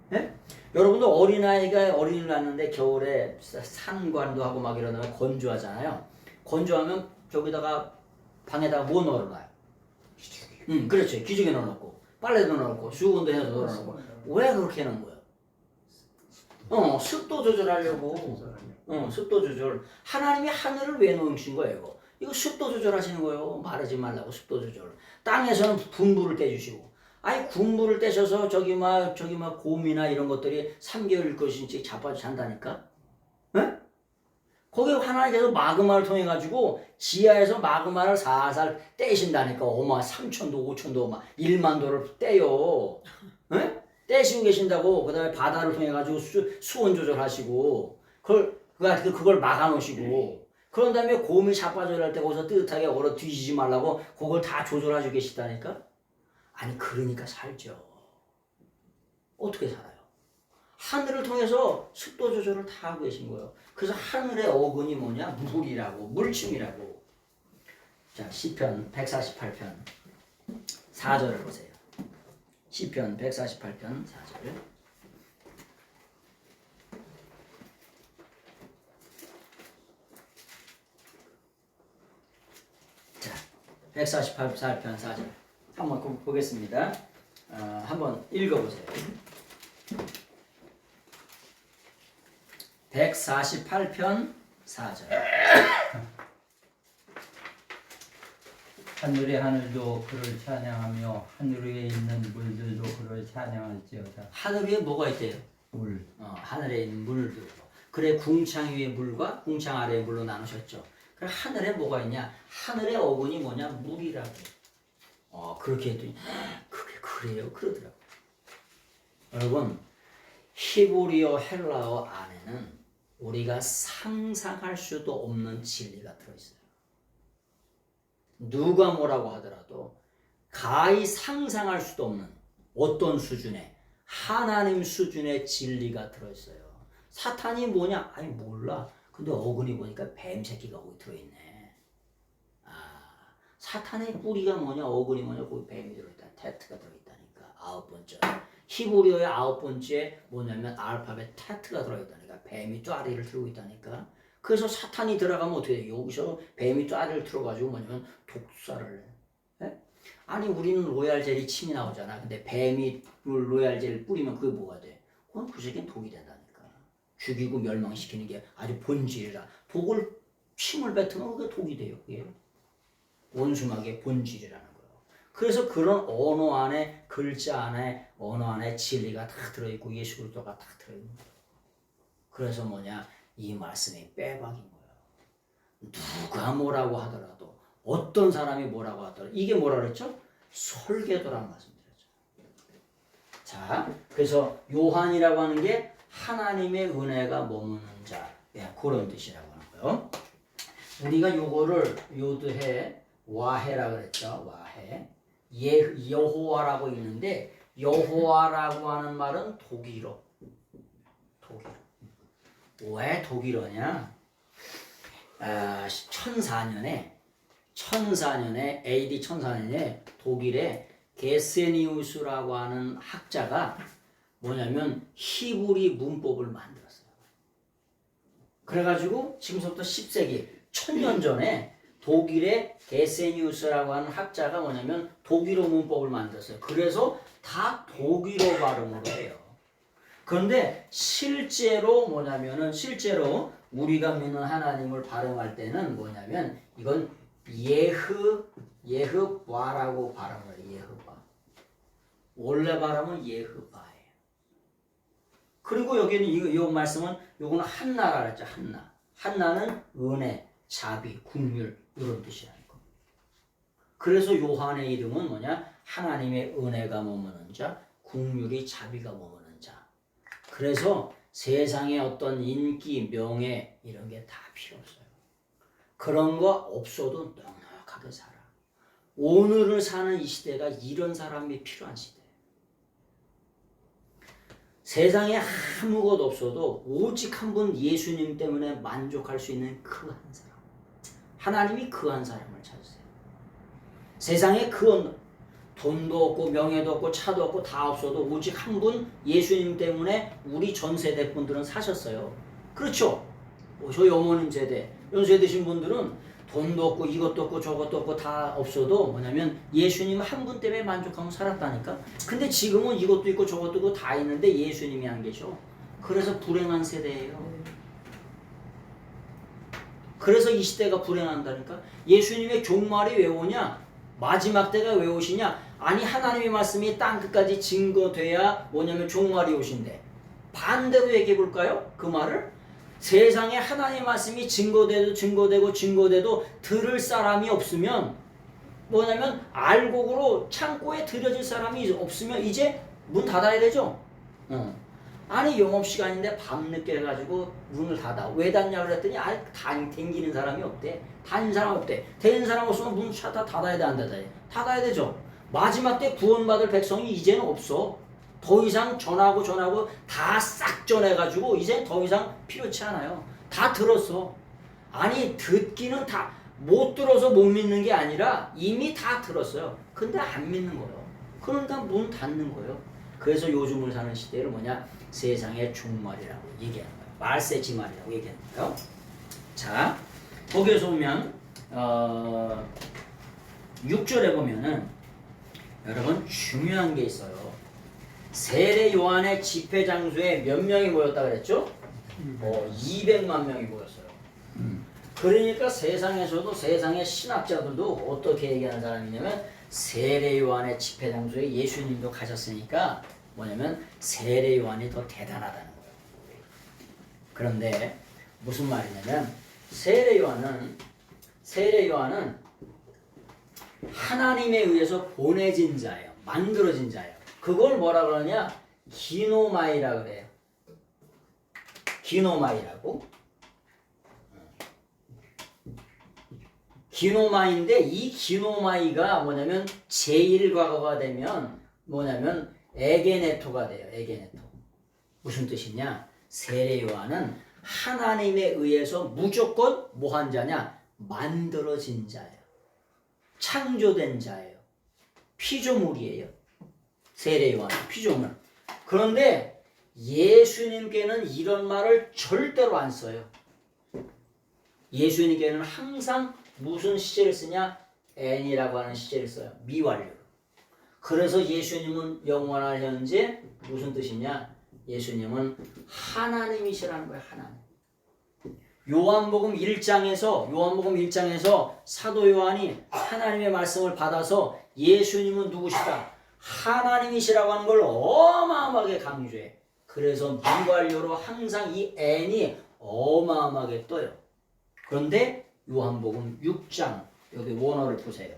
네? 여러분들 어린아이가 어린이를 낳는데 겨울에 산관도 하고 막 이러다가 건조하잖아요. 건조하면 저기다가 방에다가 뭐 넣어놔요? 그렇죠. 기저귀 넣어놓고 빨래도 넣어놓고 수건도 해서 넣어놓고. 왜 그렇게 하는 거예요? 습도 조절하려고. 습도 조절. 하나님이 하늘을 왜 놓으신 거예요? 이거 습도 조절하시는 거예요. 마르지 말라고 습도 조절. 땅에서는 분부를 떼주시고. 아니 군부를 떼셔서 저기 막 곰이나 이런 것들이 3개월 것인지 자빠져 잔다니까. 에? 거기 하나님께서 마그마를 통해 가지고 지하에서 마그마를 살살 떼신다니까. 어마 3천도 5천도 막 1만 도를 떼요. 에? 떼시고 계신다고. 그다음에 바다를 통해 가지고 수온 조절하시고 그걸 막아 놓으시고. 그런 다음에 곰이 자빠져 할 때 거기서 뜨뜻하게 얼어 뒤지지 말라고 그걸 다 조절하시고 계시다니까. 아니 그러니까 살죠. 어떻게 살아요? 하늘을 통해서 습도 조절을 다 하고 계신 거예요. 그래서 하늘의 어근이 뭐냐? 물이라고, 물침이라고. 자, 시편 148편 4절을 보세요. 시편 148편 4절. 자, 148편 4절. 한번 보겠습니다. 한번 읽어보세요. 148편 4절. 하늘의 하늘도 그를 찬양하며 하늘 위에 있는 물들도 그를 찬양할지어다. 하늘 위에 뭐가 있대요? 물. 하늘에 있는 물들. 그래 궁창 위에 물과 궁창 아래의 물로 나누셨죠. 그래 하늘에 뭐가 있냐? 하늘의 어근이 뭐냐? 물이라고. 그렇게 했더니 그게 그래요? 그러더라고. 여러분 히브리어 헬라어 안에는 우리가 상상할 수도 없는 진리가 들어있어요. 누가 뭐라고 하더라도 가히 상상할 수도 없는 어떤 수준의 하나님 수준의 진리가 들어있어요. 사탄이 뭐냐? 아니 몰라. 근데 어근이 보니까 뱀 새끼가 거기 들어있네. 사탄의 뿌리가 뭐냐? 어근이 뭐냐? 거기 뱀이 들어있다. 테트가 들어있다니까. 9번째. 히브리어의 9번째 뭐냐면 알파벳 테트가 들어있다니까. 뱀이 쪼아리를 들고 있다니까. 그래서 사탄이 들어가면 어떻게 돼요? 여기서 뱀이 쪼아리를 들어가지고 뭐냐면 독사를 해. 에? 아니 우리는 로얄 젤리 침이 나오잖아. 근데 뱀이 로얄 젤리 뿌리면 그게 뭐가 돼? 그건 그 새끼는 독이 된다니까. 죽이고 멸망시키는 게 아주 본질이라. 독을 침을 뱉으면 그게 독이 돼요. 그게. 원수막의 본질이라는 거예요. 그래서 그런 언어 안에 글자 안에 언어 안에 진리가 다 들어있고 예수 그리스도가 다 들어있는 거예요. 그래서 뭐냐 이 말씀이 빼박인 거예요. 누가 뭐라고 하더라도 어떤 사람이 뭐라고 하더라도 이게 뭐라 그랬죠? 설계도란 말씀드렸죠. 자 그래서 요한이라고 하는 게 하나님의 은혜가 머무는 자 그런 뜻이라고 하는 거예요. 우리가 요거를 요드해 와해라 그랬죠. 와해. 여호와라고 있는데 여호와라고 하는 말은 독일어. 독일어. 왜 독일어냐? 1004년에 AD 1004년에 독일의 게세니우스라고 하는 학자가 뭐냐면 히브리 문법을 만들었어요. 그래가지고 지금부터 10세기 1000년 전에 독일의 게세니우스라고 하는 학자가 뭐냐면 독일어 문법을 만들었어요. 그래서 다 독일어 발음으로 해요. 그런데 실제로 뭐냐면은 실제로 우리가 믿는 하나님을 발음할 때는 뭐냐면 이건 예흐바라고 발음을 해요. 예흐바. 원래 발음은 예흐바예요. 그리고 여기는 이 말씀은 요거는 한나라 그랬죠. 한나. 한나는 은혜, 자비, 긍휼 이런 뜻이라는 거. 그래서 요한의 이름은 뭐냐? 하나님의 은혜가 머무는 자, 긍휼이 자비가 머무는 자. 그래서 세상에 어떤 인기, 명예 이런 게 다 필요 없어요. 그런 거 없어도 넉넉하게 살아. 오늘을 사는 이 시대가 이런 사람이 필요한 시대. 세상에 아무것도 없어도 오직 한 분 예수님 때문에 만족할 수 있는 그 한 사람. 하나님이 그 한 사람을 찾으세요. 세상에 돈도 없고 명예도 없고 차도 없고 다 없어도 오직 한 분 예수님 때문에 우리 전 세대 분들은 사셨어요. 그렇죠? 저희 어머님 세대, 연세 드신 분들은 돈도 없고 이것도 없고 저것도 없고 다 없어도 뭐냐면 예수님 한 분 때문에 만족하고 살았다니까. 근데 지금은 이것도 있고 저것도 있고 다 있는데 예수님이 안 계셔. 그래서 불행한 세대예요. 그래서 이 시대가 불행한다니까. 예수님의 종말이 왜 오냐? 마지막 때가 왜 오시냐? 아니 하나님의 말씀이 땅 끝까지 증거돼야 뭐냐면 종말이 오신대. 반대로 얘기해 볼까요? 그 말을? 세상에 하나님의 말씀이 증거되고 들을 사람이 없으면 뭐냐면 알곡으로 창고에 들여질 사람이 없으면 이제 문 닫아야 되죠. 아니 영업시간인데 밤늦게 해가지고 문을 닫아. 왜 닫냐 그랬더니 댕기는 사람이 없대. 다니는 사람 없대. 되는 사람 없으면 문 다 닫아야 돼 안 닫아야 돼? 닫아야 되죠. 마지막 때 구원받을 백성이 이제는 없어. 더 이상 전하고 다 싹 전해가지고 이제 더 이상 필요치 않아요. 다 들었어. 아니 듣기는 다 못 들어서 못 믿는 게 아니라 이미 다 들었어요. 근데 안 믿는 거예요. 그러니까 문 닫는 거예요. 그래서 요즘을 사는 시대를 뭐냐? 세상의 종말이라고 얘기하는 거예요. 말세지말이라고 얘기하는 거예요. 자, 거기에서 보면 6절에 보면은 여러분 중요한 게 있어요. 세례 요한의 집회 장소에 몇 명이 모였다 그랬죠? 200만 명이 모였어요. 그러니까 세상에서도 세상의 신학자들도 어떻게 얘기하는 사람이냐면 세례 요한의 집회 장소에 예수님도 가셨으니까 뭐냐면 세례 요한이 더 대단하다는 거예요. 그런데 무슨 말이냐면 세례 요한은 하나님에 의해서 보내진 자예요. 만들어진 자예요. 그걸 뭐라 그러냐? 기노마이라 그래요. 기노마이라고. 기노마이인데 이 기노마이가 뭐냐면 제1과거가 되면 뭐냐면 에게네토가 돼요. 에게네토. 무슨 뜻이냐? 세례 요한은 하나님에 의해서 무조건 뭐한 자냐? 만들어진 자예요. 창조된 자예요. 피조물이에요. 세례 요한은 피조물. 그런데 예수님께는 이런 말을 절대로 안 써요. 예수님께는 항상 무슨 시제를 쓰냐? n이라고 하는 시제를 써요. 미완료. 그래서 예수님은 영원한 현재 무슨 뜻이냐? 예수님은 하나님이시라는 거예요. 하나님. 요한복음 1장에서 사도 요한이 하나님의 말씀을 받아서 예수님은 누구시다? 하나님이시라고 하는 걸 어마어마하게 강조해. 그래서 미완료로 항상 이 n이 어마어마하게 떠요. 그런데 요한복음 6장 여기 원어를 보세요.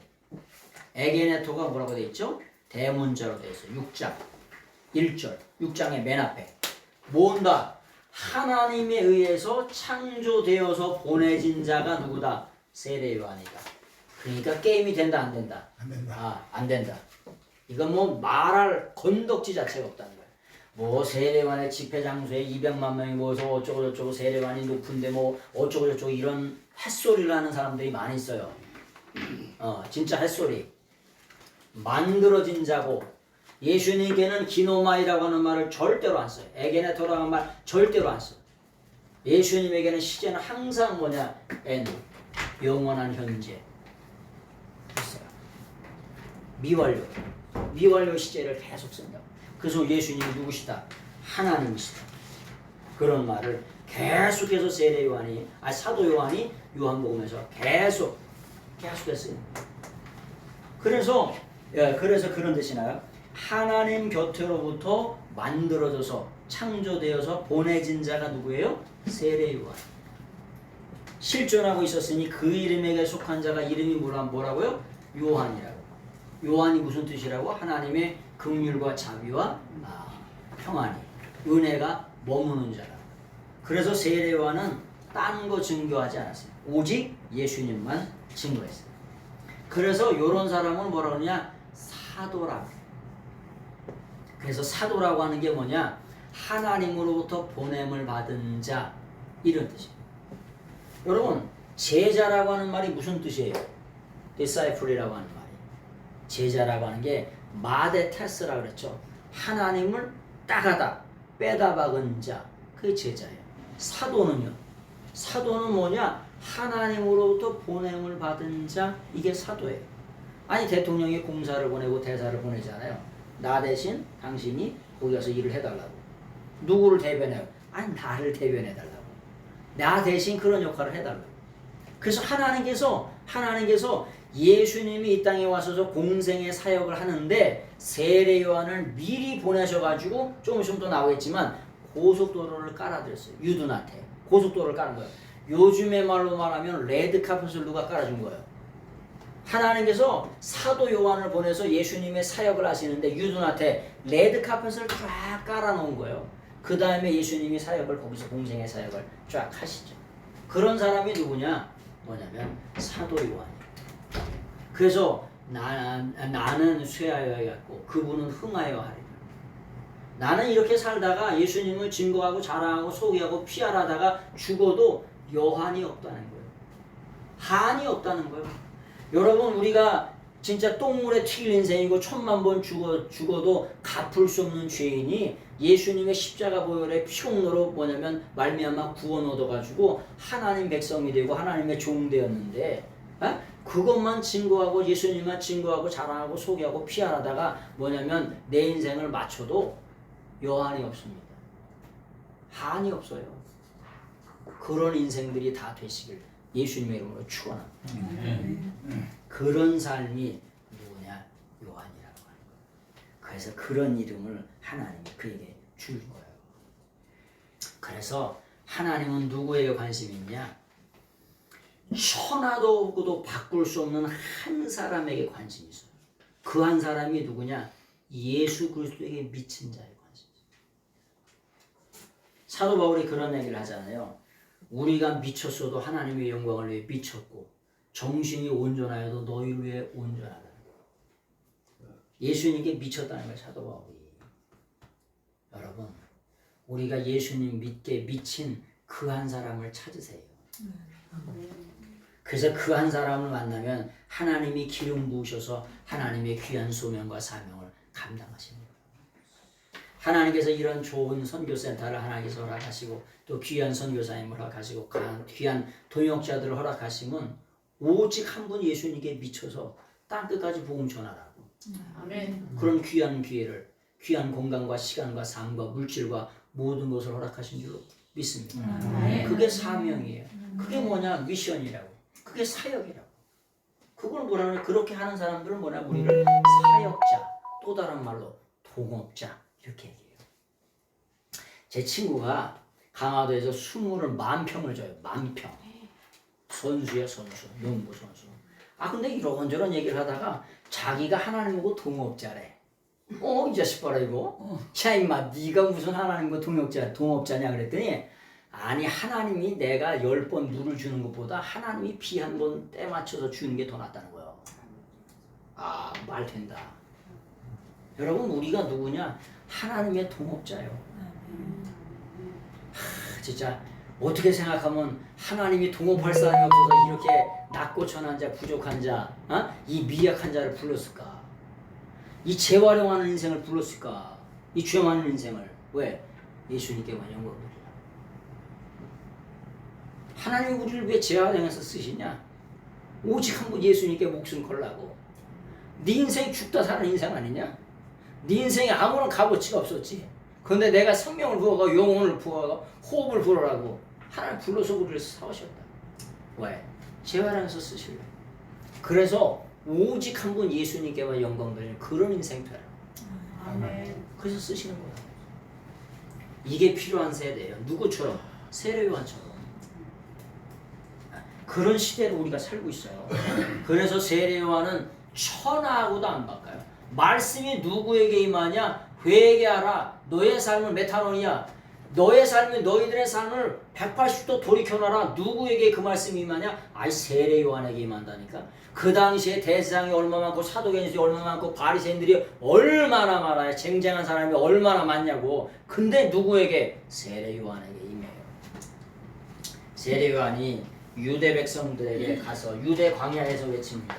에게네토가 뭐라고 되어 있죠? 대문자로 되어 있어요. 6장 1절 6장의 맨 앞에 뭔가 하나님에 의해서 창조되어서 보내진 자가 누구다? 세례 요한이다. 그러니까 게임이 된다 안 된다? 안 된다. 안 된다. 이건 뭐 말할 건덕지 자체가 없다는 거예요. 뭐 세례관의 집회 장소에 200만 명이 모여서 어쩌고 저쩌고 세례관이 높은데 뭐 어쩌고 저쩌고 이런 햇소리를 하는 사람들이 많이 있어요. 진짜 햇소리. 만들어진 자고 예수님께는 기노마이라고 하는 말을 절대로 안 써요. 에게네토라고 하는 말 절대로 안 써요. 예수님에게는 시제는 항상 뭐냐? N. 영원한 현재. 있어요. 미완료 시제를 계속 쓴다고. 그래서 예수님이 누구시다? 하나님이시다. 그런 말을 계속해서 사도 요한이 요한복음에서 계속 했어요. 그래서 그런 뜻이 나요. 하나님 곁으로부터 만들어져서 창조되어서 보내진 자가 누구예요? 세례 요한. 실존하고 있었으니 그 이름에게 속한 자가 이름이 뭐라고요? 요한이라고. 요한이 무슨 뜻이라고? 하나님의 긍휼과 자비와 평안이 은혜가 머무는 자라. 그래서 세례 요한은 딴 거 증거하지 않았어요. 오직 예수님만 증거했어요. 그래서 이런 사람은 뭐라 그러냐? 사도라고. 그래서 사도라고 하는 게 뭐냐? 하나님으로부터 보냄을 받은 자 이런 뜻이에요. 여러분 제자라고 하는 말이 무슨 뜻이에요? disciple이라고 하는 말이. 제자라고 하는 게 마데테스라 그랬죠. 하나님을 따가다 빼다 박은 자, 그게 제자예요. 사도는요. 사도는 뭐냐? 하나님으로부터 보냄을 받은 자, 이게 사도예요. 아니 대통령이 공사를 보내고 대사를 보내잖아요. 나 대신 당신이 거기 가서 일을 해달라고. 누구를 대변해요? 아니 나를 대변해달라고. 나 대신 그런 역할을 해달라고. 그래서 하나님께서 예수님이 이 땅에 와서 공생의 사역을 하는데 세례 요한을 미리 보내셔가지고 좀 있으면 또 나오겠지만 고속도로를 깔아드렸어요. 유둔한테 고속도로를 깔은 거예요. 요즘의 말로 말하면 레드카펫을 누가 깔아준 거예요? 하나님께서 사도 요한을 보내서 예수님의 사역을 하시는데 유둔한테 레드카펫을 쫙 깔아놓은 거예요. 그 다음에 예수님이 사역을 거기서 공생의 사역을 쫙 하시죠. 그런 사람이 누구냐? 뭐냐면 사도 요한이에요. 그래서 나는 쇠하여야겠고 그분은 흥하여 하리라. 나는 이렇게 살다가 예수님을 증거하고 자랑하고 소개하고 피하다가 죽어도 여한이 없다는 거예요. 한이 없다는 거예요. 여러분 우리가 진짜 똥물에 튀길 인생이고 1000만 번 죽어도 갚을 수 없는 죄인이 예수님의 십자가 보혈의 피용로로 뭐냐면 말미암아 구원 얻어가지고 하나님 백성이 되고 하나님의 종 되었는데 그것만 증거하고 예수님만 증거하고 자랑하고 소개하고 피하다가 뭐냐면 내 인생을 맞춰도 여한이 없습니다. 한이 없어요. 그런 인생들이 다 되시길 예수님의 이름으로 축원합니다. 그런 삶이 누구냐? 요한이라고 하는 거예요. 그래서 그런 이름을 하나님이 그에게 줄 거예요. 그래서 하나님은 누구에게 관심이 있냐? 천하도 없고도 바꿀 수 없는 한 사람에게 관심이 있어요. 그 한 사람이 누구냐? 예수 그리스도에게 미친 자에 관심이 있어요. 사도 바울이 그런 얘기를 하잖아요. 우리가 미쳤어도 하나님의 영광을 위해 미쳤고 정신이 온전하여도 너희를 위해 온전하다는 거예요. 예수님께 미쳤다는 거예요. 사도 바울이. 여러분 우리가 예수님 믿게 미친 그 한 사람을 찾으세요. 그래서 그 한 사람을 만나면 하나님이 기름 부으셔서 하나님의 귀한 소명과 사명을 감당하시는 거예요. 하나님께서 이런 좋은 선교센터를 하나님께서 허락하시고 또 귀한 선교사님을 허락하시고 귀한 동역자들을 허락하시면 오직 한 분 예수님께 미쳐서 땅끝까지 복음 전하라고. 아멘. 그런 귀한 기회를 귀한 공간과 시간과 삶과 물질과 모든 것을 허락하신 줄로 믿습니다. 그게 사명이에요. 그게 뭐냐? 미션이라고. 그게 사역이라고. 그걸 뭐라 그래? 그렇게 하는 사람들은 뭐냐? 우리를 사역자, 또 다른 말로 동업자 이렇게 얘기해요. 제 친구가 강화도에서 수문을 10,000평을 줘요. 10,000평. 선수야 선수. 농구 선수. 근데 이런저런 얘기를 하다가 자기가 하나님하고 동업자래. 이 자식 봐라 이거. 야 임마 네가 무슨 하나님과 동업자냐 그랬더니 아니 하나님이 내가 10번 물을 주는 것보다 하나님이 비 한 번 때 맞춰서 주는 게 더 낫다는 거예요. 말 된다. 여러분 우리가 누구냐? 하나님의 동업자예요. 진짜 어떻게 생각하면 하나님이 동업할 사람이 없어서 이렇게 낮고 천한 자 부족한 자 이 미약한 자를 불렀을까? 이 재활용하는 인생을 불렀을까? 이 죄 많은 인생을 왜? 예수님께만 영광을 돌리라. 하나님이 우리를 왜 재활용해서 쓰시냐? 오직 한 분 예수님께 목숨 걸라고. 네 인생이 죽다 사는 인생 아니냐? 네 인생에 아무런 값어치가 없었지. 그런데 내가 생명을 부어가 영혼을 부어가 호흡을 불어라고 하나님 불러서 우리를 사오셨다. 왜? 재활용해서 쓰시려. 그래서 오직 한 분 예수님께만 영광 돌리는 그런 인생 되라. 아멘. 그래서 쓰시는 거예요. 이게 필요한 세대예요. 누구처럼? 세례 요한처럼. 그런 시대를 우리가 살고 있어요. 그래서 세례 요한은 천하하고도 안 바꿔요. 말씀이 누구에게 임하냐? 회개하라. 너의 삶을 메타노니아. 너의 삶이 너희들의 삶을 180도 돌이켜놔라. 누구에게 그 말씀이 임하냐? 세례 요한에게 임한다니까. 그 당시에 대세상이 얼마나 많고 사도계인들이 얼마나 많고 바리새인들이 얼마나 많아요. 쟁쟁한 사람이 얼마나 많냐고. 근데 누구에게? 세례 요한에게 임해요. 세례 요한이 유대 백성들에게 가서 유대 광야에서 외칩니다.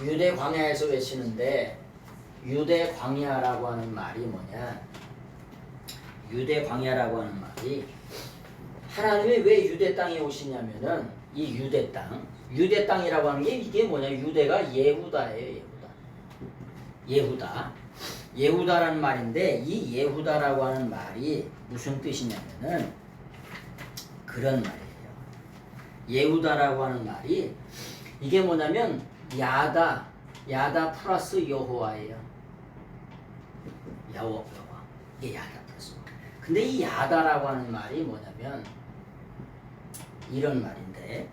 유대 광야에서 외치는데 유대 광야라고 하는 말이 뭐냐? 유대 광야라고 하는 말이 하나님이 왜 유대 땅에 오시냐면은 이 유대 땅이라고 하는 게 이게 뭐냐? 유대가 예후다예요. 예후다라는 말인데 이 예후다라고 하는 말이 무슨 뜻이냐면은 그런 말이에요. 예후다라고 하는 말이 이게 뭐냐면 야다 플러스 여호와예요. 여호와 이게 야다 플러스. 근데 이 야다라고 하는 말이 뭐냐면 이런 말인데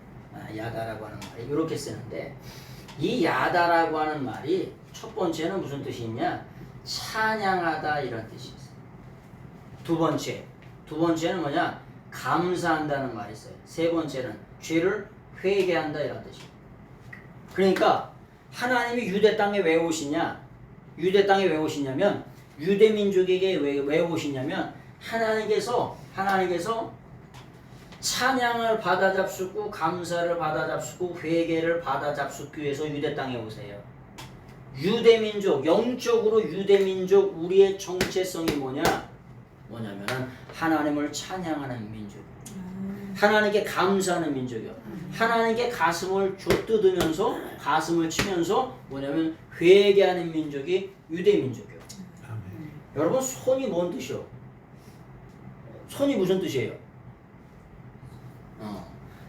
야다라고 하는 말이 이렇게 쓰는데 이 야다라고 하는 말이 첫 번째는 무슨 뜻이 있냐? 찬양하다 이런 뜻이 있어요. 두 번째는 뭐냐? 감사한다는 말이 있어요. 세 번째는 죄를 회개한다 이런 뜻이에요. 그러니까 하나님이 유대 땅에 왜 오시냐? 유대 땅에 왜 오시냐면 유대 민족에게 왜 오시냐면 하나님께서 찬양을 받아 잡수고 감사를 받아 잡수고 회개를 받아 잡수기 위해서 유대 땅에 오세요. 유대민족, 영적으로 유대민족 우리의 정체성이 뭐냐면은 하나님을 찬양하는 민족, 하나님께 감사하는 민족이요. 하나님께 가슴을 뜯으면서 가슴을 치면서 뭐냐면 회개하는 민족이 유대민족이요. 여러분 손이 뭔 뜻이요? 손이 무슨 뜻이에요?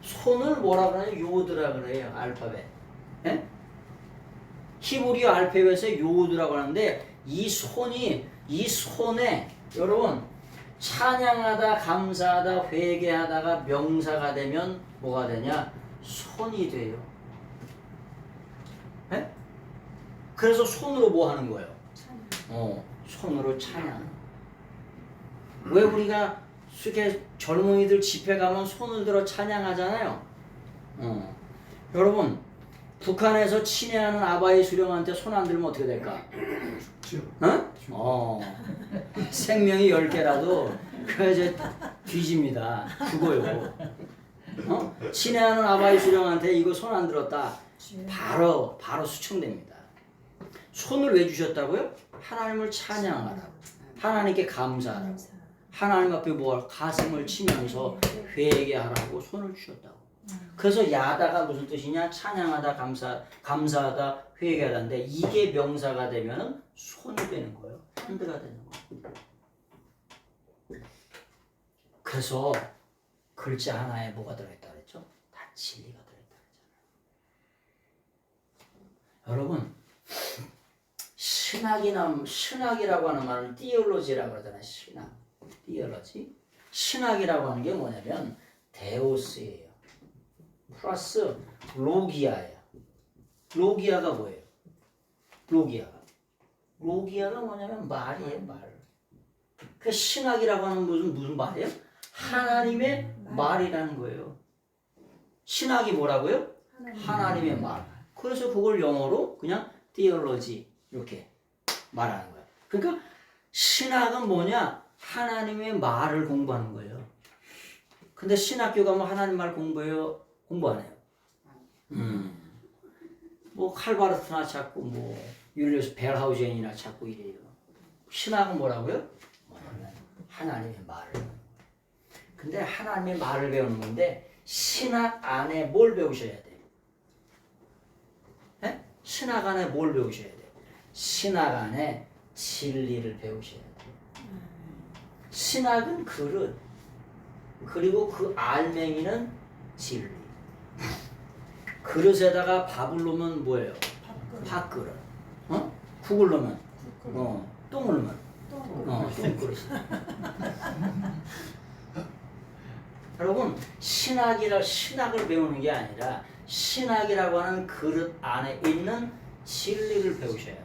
손을 뭐라 그러냐? 요드라 그래요. 알파벳. 예? 히브리어 알파벳에 요드라고 하는데 이 손에 여러분 찬양하다 감사하다 회개하다가 명사가 되면 뭐가 되냐? 손이 돼요. 예? 그래서 손으로 뭐 하는 거예요? 손으로 찬양. 왜 우리가 이렇게 젊은이들 집회 가면 손을 들어 찬양하잖아요. 여러분 북한에서 친애하는 아바이 수령한테 손 안 들면 어떻게 될까? 생명이 10개라도 그저 뒤집니다. 죽어요. 친애하는 아바이 수령한테 이거 손 안 들었다. 바로 수청됩니다. 손을 왜 주셨다고요? 하나님을 찬양하라고. 하나님께 감사하라고. 하나님 앞에 가슴을 치면서 회개하라고 손을 주셨다고. 그래서 야다가 무슨 뜻이냐? 찬양하다 감사하다 회개하다인데 이게 명사가 되면은 손이 되는 거예요. 핸드가 되는 거예요. 그래서 글자 하나에 뭐가 들어있다 그랬죠? 다 진리가 들어있다 그랬잖아요. 여러분 신학이라고 하는 말은 띠올로지라고 그러잖아요. 띠올로지. 신학이라고 하는 게 뭐냐면 데오스예요. 플러스 로기아예요. 로기아가 뭐예요? 로기아가 뭐냐면 말이에요. 말. 그 신학이라고 하는 무슨 말이에요? 하나님의 말이라는 거예요. 신학이 뭐라고요? 하나님의 말. 그래서 그걸 영어로 그냥 theology 이렇게 말하는 거예요. 그러니까 신학은 뭐냐? 하나님의 말을 공부하는 거예요. 근데 신학교 가면 하나님 말 공부해요? 공부 안 해요? 뭐 칼바르트나 찾고 뭐 율리우스 벨하우젠이나 찾고 이래요. 신학은 뭐라고요? 하나님의 말을. 근데 하나님의 말을 배우는 건데 신학 안에 뭘 배우셔야 돼요? 네? 신학 안에 뭘 배우셔야 돼요? 신학 안에 진리를 배우셔야 돼요. 신학은 그릇, 그리고 그 알맹이는 진리. 그릇에다가 밥을 넣으면 뭐예요? 밥그릇. 국을 넣으면 똥을 넣으면 똥그릇. 여러분 신학을 배우는 게 아니라 신학이라고 하는 그릇 안에 있는 진리를 배우셔야 돼요.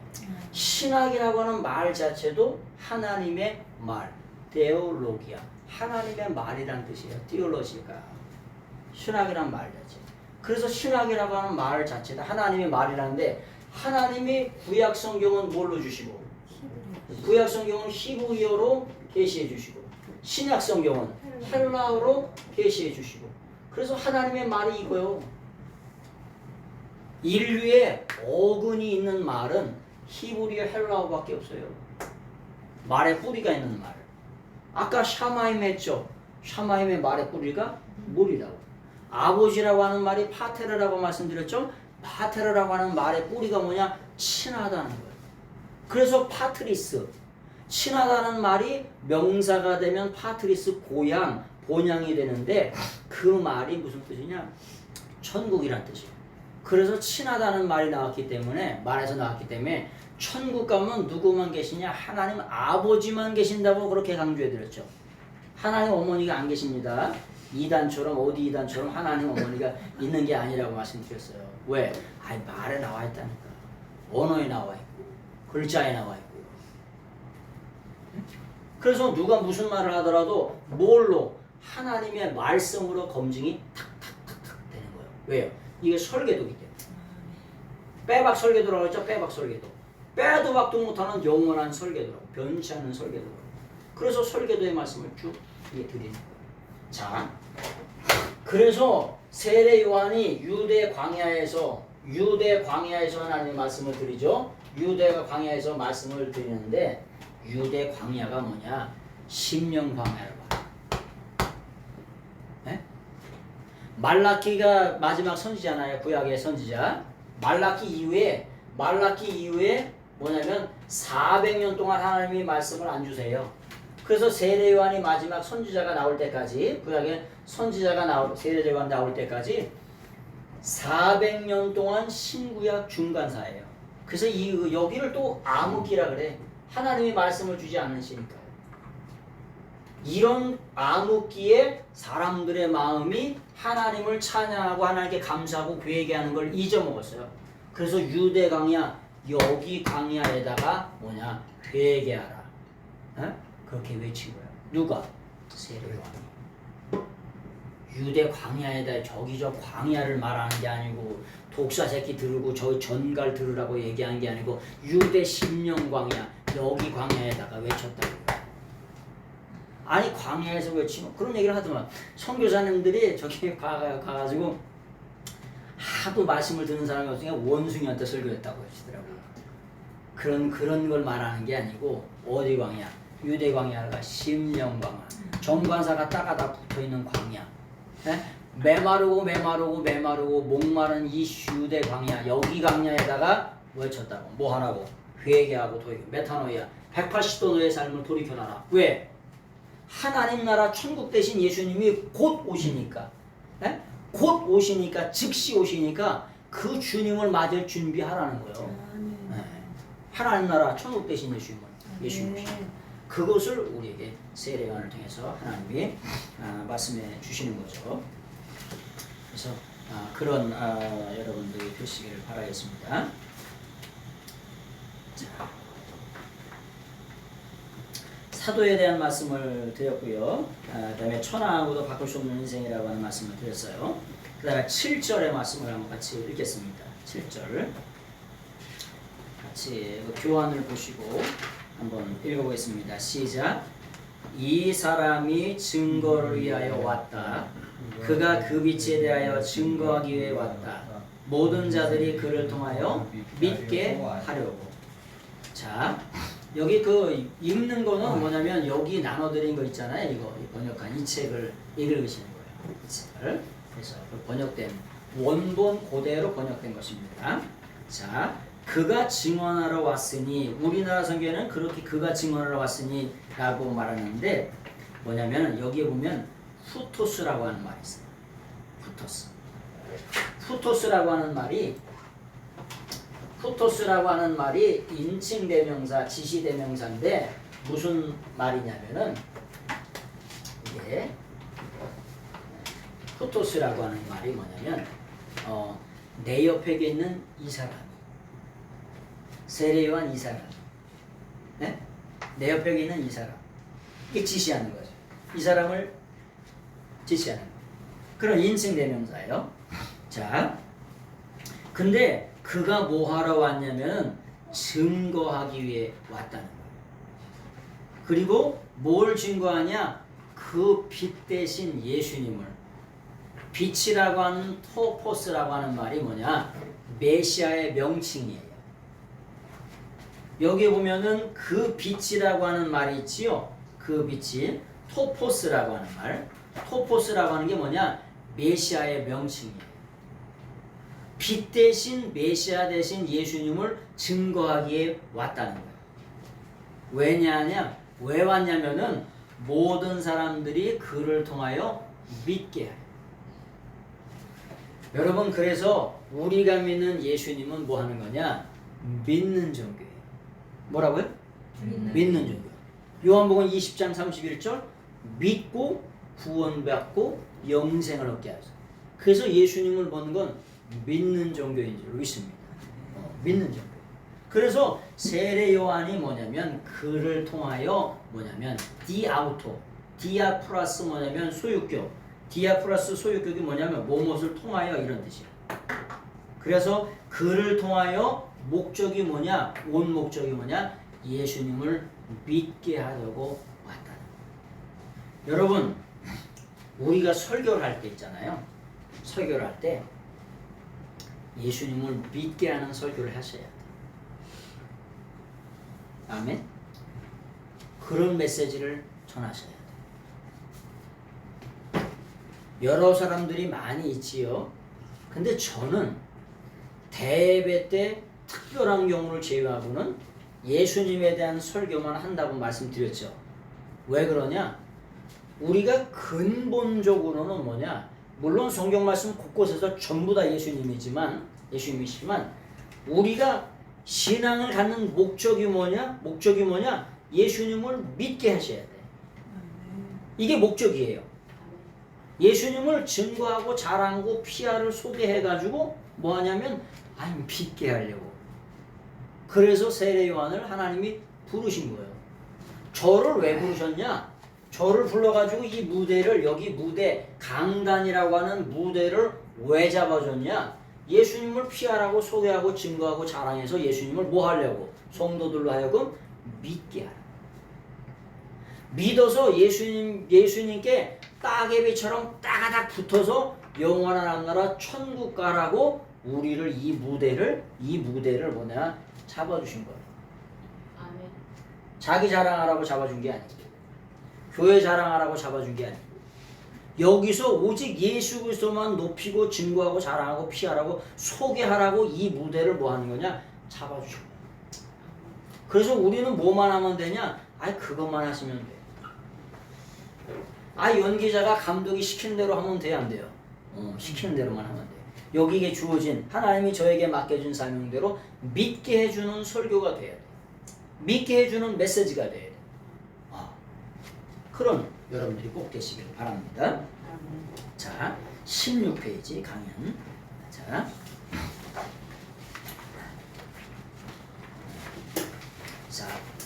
신학이라고 하는 말 자체도 하나님의 말, 데올로기아, 하나님의 말이란 뜻이에요. 띠올로지가 신학이란 말 자체. 그래서 신학이라고 하는 말 자체도 하나님의 말이라는데 하나님이 구약 성경은 뭘로 주시고 구약 성경은 히브리어로 계시해 주시고 신약 성경은 헬라어로 계시해 주시고 그래서 하나님의 말이 이거요. 인류의 어근이 있는 말은 히브리어 헬라어밖에 없어요. 말의 뿌리가 있는 말. 아까 샤마임 했죠. 샤마임의 말의 뿌리가 물이라고. 아버지라고 하는 말이 파테르라고 말씀드렸죠. 파테르라고 하는 말의 뿌리가 뭐냐? 친하다는 거예요. 그래서 파트리스, 친하다는 말이 명사가 되면 파트리스, 고향, 본향이 되는데 그 말이 무슨 뜻이냐? 천국이란 뜻이에요. 그래서 친하다는 말이 나왔기 때문에, 말에서 나왔기 때문에 천국 가면 누구만 계시냐? 하나님 아버지만 계신다고 그렇게 강조해드렸죠. 하나님 어머니가 안 계십니다. 이단처럼, 어디 이단처럼 하나님 어머니가 있는 게 아니라고 말씀드렸어요. 왜? 아니, 말에 나와 있다니까. 언어에 나와 있고 글자에 나와 있고. 그래서 누가 무슨 말을 하더라도 뭘로? 하나님의 말씀으로 검증이 탁탁탁탁 되는 거예요. 왜요? 이게 설계도이기 때문에. 빼박 설계도라고 했죠. 빼박 설계도. 빼도 박도 못하는 영원한 설계도라고. 변치 않는 설계도라고. 그래서 설계도의 말씀을 쭉 드리는 거예요. 자, 그래서 세례 요한이 유대 광야에서 하나님의 말씀을 드리죠. 유대 광야에서 말씀을 드리는데, 유대 광야가 뭐냐? 심령 광야라고 해요. 네? 말라키가 마지막 선지자잖아요. 구약의 선지자. 말라키 이후에 뭐냐면 400년 동안 하나님이 말씀을 안 주세요. 그래서 세례 요한이 마지막 선지자가 나올 때까지, 구약의 세례 요한 나올 때까지 400년 동안 신구약 중간사예요. 그래서 여기를 또 암흑기라 그래. 하나님이 말씀을 주지 않으시니까요. 이런 암흑기에 사람들의 마음이 하나님을 찬양하고 하나님께 감사하고 회개하는 걸 잊어먹었어요. 그래서 유대 광야, 여기 광야에다가 뭐냐? 회개하라. 어? 그렇게 외친 거야. 누가? 세례 요한이. 유대 광야에다 저기 저 광야를 말하는 게 아니고, 독사 새끼 들고 저 전갈 들으라고 얘기한 게 아니고, 유대 심령 광야, 여기 광야에다가 외쳤다고요. 아니, 광야에서 외치면 그런 얘기를 하더만. 선교사님들이 저기 가가지고 하도 말씀을 듣는 사람이 없으니까 원숭이한테 설교했다고 하시더라고요. 그런 걸 말하는 게 아니고, 어디 광야? 유대 광야가 심령 광야. 정관사가 따가다 붙어있는 광야. 에? 메마르고 목마른 이 유대 광야, 여기 광야에다가 외쳤다고. 뭐 하라고? 회개하고 도의 메타노이아, 180도 너의 삶을 돌이켜놔라. 왜? 하나님 나라 천국 대신 예수님이 곧 오시니까. 에? 곧 오시니까, 즉시 오시니까 그 주님을 맞을 준비하라는 거예요. 네. 하나님 나라 천국 대신 예수님이 그것을 우리에게 세례 요한을 통해서 하나님이 말씀해 주시는 거죠. 그래서 그런 여러분들이 되시기를 바라겠습니다. 자, 사도에 대한 말씀을 드렸고요. 그 다음에 천하하고도 바꿀 수 없는 인생이라고 하는 말씀을 드렸어요. 그 다음에 7절의 말씀을 한번 같이 읽겠습니다. 7절 같이 교환을 보시고 한번 읽어보겠습니다. 시작. 이 사람이 증거를 위하여 왔다. 그가 그 빛에 대하여 증거하기 위해 왔다. 모든 자들이 그를 통하여 믿게 하려고. 자, 여기 그 읽는 거는 뭐냐면 여기 나눠드린 거 있잖아요. 이거 번역한 이 책을 읽으시는 거예요. 이 책을. 그래서 번역된 원본 그대로 번역된 것입니다. 자, 그가 증언하러 왔으니, 우리나라 성경에는 그렇게 그가 증언하러 왔으니 라고 말하는데, 뭐냐면 여기에 보면 후토스라고 하는 말이 있어요. 후토스라고 하는 말이 인칭 대명사, 지시 대명사인데 무슨 말이냐면은, 이게 후토스라고 하는 말이 뭐냐면 내 옆에 있는 이 사람, 세례 요한 이 사람, 네? 내 옆에 있는 이 사람, 이게 지시하는 거죠. 이 사람을 지시하는 거. 그런 인칭 대명사예요. 자, 근데 그가 뭐 하러 왔냐면 증거하기 위해 왔다는 거예요. 그리고 뭘 증거하냐? 그 빛 대신 예수님을. 빛이라고 하는 토포스라고 하는 말이 뭐냐? 메시아의 명칭이에요. 여기 보면은 그 빛이라고 하는 말이 있지요. 그 빛이 토포스라고 하는 말. 토포스라고 하는 게 뭐냐? 메시아의 명칭이에요. 빛 대신 메시아 대신 예수님을 증거하기에 왔다는 거예요. 왜냐하냐? 왜 왔냐면은 모든 사람들이 그를 통하여 믿게 해요. 여러분, 그래서 우리가 믿는 예수님은 뭐 하는 거냐? 믿는 종교예요. 뭐라고요? 믿는 종교. 요한복음 20장 31절 믿고 구원받고 영생을 얻게 하소서. 그래서 예수님을 보는 건 믿는 종교인 줄 믿습니다. 믿는 종교. 그래서 세례 요한이 뭐냐면 그를 통하여 뭐냐면 디아우토, 디아 플러스 뭐냐면 소유격, 디아 플러스 소유격이 뭐냐면 무엇을 통하여 이런 뜻이에요. 그래서 그를 통하여 목적이 뭐냐? 온 목적이 뭐냐? 예수님을 믿게 하려고 왔다는 거예요. 여러분, 우리가 설교를 할 때 있잖아요. 설교를 할 때 예수님을 믿게 하는 설교를 하셔야 돼요. 아멘. 그런 메시지를 전하셔야 돼요. 여러 사람들이 많이 있지요. 근데 저는 대예배 때 특별한 경우를 제외하고는 예수님에 대한 설교만 한다고 말씀드렸죠. 왜 그러냐? 우리가 근본적으로는 뭐냐? 물론 성경 말씀 곳곳에서 전부 다 예수님이지만 우리가 신앙을 갖는 목적이 뭐냐? 목적이 뭐냐? 예수님을 믿게 하셔야 돼. 이게 목적이에요. 예수님을 증거하고 자랑하고 PR을 소개해가지고 뭐 하냐면 믿게 하려고. 그래서 세례 요한을 하나님이 부르신 거예요. 저를 왜 부르셨냐? 저를 불러가지고 이 무대를, 여기 무대, 강단이라고 하는 무대를 왜 잡아줬냐? 예수님을 PR하고 소개하고 증거하고 자랑해서 예수님을 뭐 하려고? 성도들로 하여금 믿게 하라. 믿어서 예수님께 따개비처럼 따가닥 붙어서 영원한 나라 천국 가라고 우리를 이 무대를 뭐냐? 잡아주신 거예요. 아멘. 자기 자랑하라고 잡아준 게 아니고, 교회 자랑하라고 잡아준 게 아니고, 여기서 오직 예수 그리스도만 높이고 증거하고 자랑하고 피하라고 소개하라고 이 무대를 뭐 하는 거냐? 잡아주신 거예요. 그래서 우리는 뭐만 하면 되냐? 그것만 하시면 돼. 연기자가 감독이 시킨 대로 하면 돼요, 안 돼요? 시키는 대로만 하면 돼. 여기에 주어진 하나님이 저에게 맡겨준 사명대로 믿게 해주는 설교가 돼야 돼. 믿게 해주는 메시지가 돼야 돼. 그런 여러분들이 꼭 되시길 바랍니다. 자, 16페이지 강연. 자,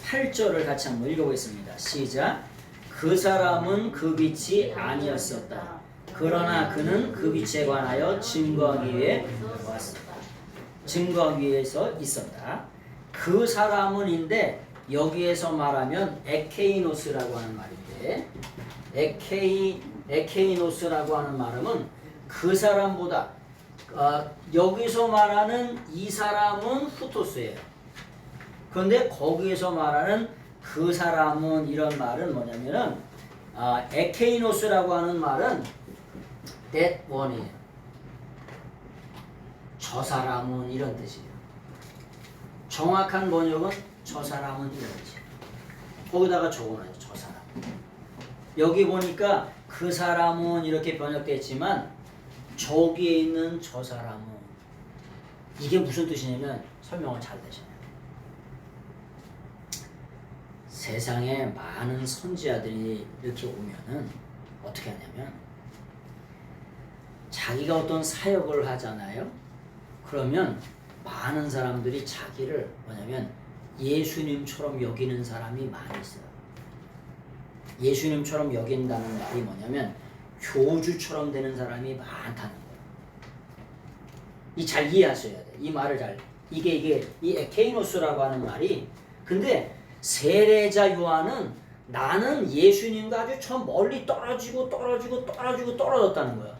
8절을 같이 한번 읽어보겠습니다. 시작. 그 사람은 그 빛이 아니었었다. 그러나 그는 그 빛에 관하여 증거하기 위해 왔었다. 증거하기 위해서 있었다. 그 사람은인데 여기에서 말하면 에케이노스라고 하는 말인데, 에케이노스라고 하는 말은 그 사람보다 여기서 말하는 이 사람은 후토스예요. 그런데 거기에서 말하는 그 사람은 이런 말은 뭐냐면은 에케이노스라고 하는 말은 that one이에요. 저 사람은 이런 뜻이에요. 정확한 번역은 저 사람은 이런 뜻이에요. 거기다가 적어놔요. 저 사람. 여기 보니까 그 사람은 이렇게 번역됐지만 저기에 있는 저 사람은 이게 무슨 뜻이냐면 설명을 잘 되잖아요. 세상에 많은 선지자들이 이렇게 오면은 어떻게 하냐면 자기가 어떤 사역을 하잖아요. 그러면 많은 사람들이 자기를 뭐냐면 예수님처럼 여기는 사람이 많이 있어요. 예수님처럼 여긴다는 말이 뭐냐면 교주처럼 되는 사람이 많다는 거예요. 이 잘 이해하셔야 돼. 이 말을 잘. 이게 이 에케이노스라고 하는 말이, 근데 세례자 요한은 나는 예수님과 아주 저 멀리 떨어졌다는 거야.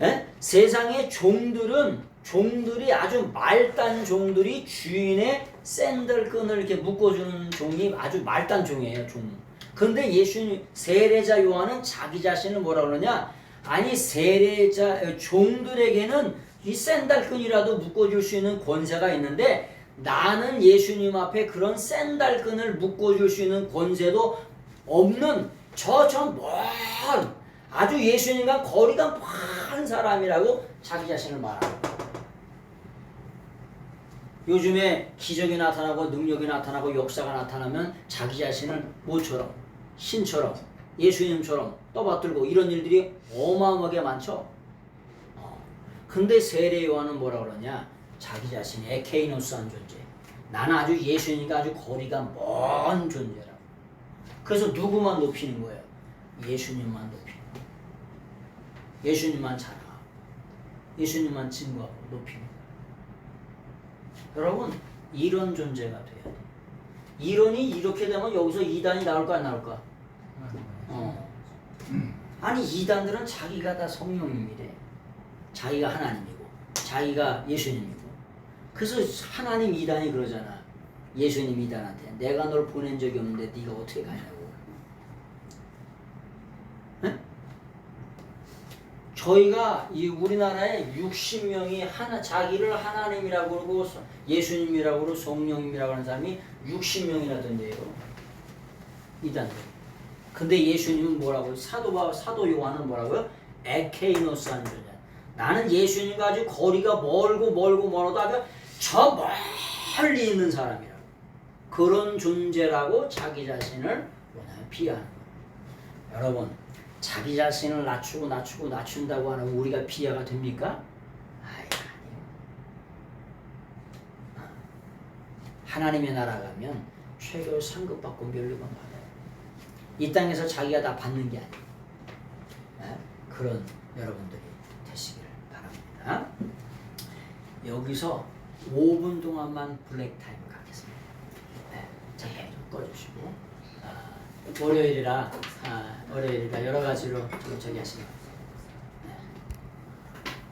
에? 세상의 종들은 종들이 아주 말단 종들이 주인의 샌들 끈을 이렇게 묶어주는 종이 아주 말단 종이에요. 종. 근데 예수님 세례자 요한은 자기 자신을 뭐라 그러냐? 아니 세례자 종들에게는 이 샌들 끈이라도 묶어줄 수 있는 권세가 있는데 나는 예수님 앞에 그런 샌들 끈을 묶어줄 수 있는 권세도 없는 저 먼 아주 예수님과 거리가 먼 사람이라고 자기 자신을 말하는 거예요. 요즘에 기적이 나타나고 능력이 나타나고 역사가 나타나면 자기 자신을 모처럼 신처럼 예수님처럼 떠받들고 이런 일들이 어마어마하게 많죠. 근데 세례 요한은 뭐라 그러냐? 자기 자신이 에케이노스한 존재. 나는 아주 예수님과 아주 거리가 먼 존재라고. 그래서 누구만 높이는 거예요? 예수님만 높이는 거예요. 예수님만 자랑하고 예수님만 증거하고 높이는 거예요. 여러분 이런 존재가 돼야 돼. 이론이 이렇게 되면 여기서 이단이 나올까 안 나올까? 아니 이단들은 자기가 다 성령님이래. 자기가 하나님이고 자기가 예수님이고. 그래서 하나님 이단이 그러잖아. 예수님 이단한테 내가 널 보낸 적이 없는데 네가 어떻게 가냐고. 네? 저희가 이 우리나라에 60명이 자기를 하나님이라고 그러고 예수님이라고 그러고 성령님이라고 하는 사람이 60명이나 된대요. 이단들. 근데 예수님은 뭐라고요? 사도 요한은 뭐라고요? 에케이노스 하는 존재. 나는 예수님과 아주 거리가 멀어도 아주 저 멀리 있는 사람이라고. 그런 존재라고 자기 자신을 비하하는 거예요. 여러분 자기 자신을 낮춘다고 하는 우리가 비하가 됩니까? 아니요. 하나님의 나라 가면 최고 상급 받고 면류관 받아요. 이 땅에서 자기가 다 받는 게 아니에요. 그런 여러분들이 되시기를 바랍니다. 여기서 5분 동안만 블랙 타임 가겠습니다. 잠깐 좀 꺼주시고 월요일이라 여러 가지로 좀 저기 하시면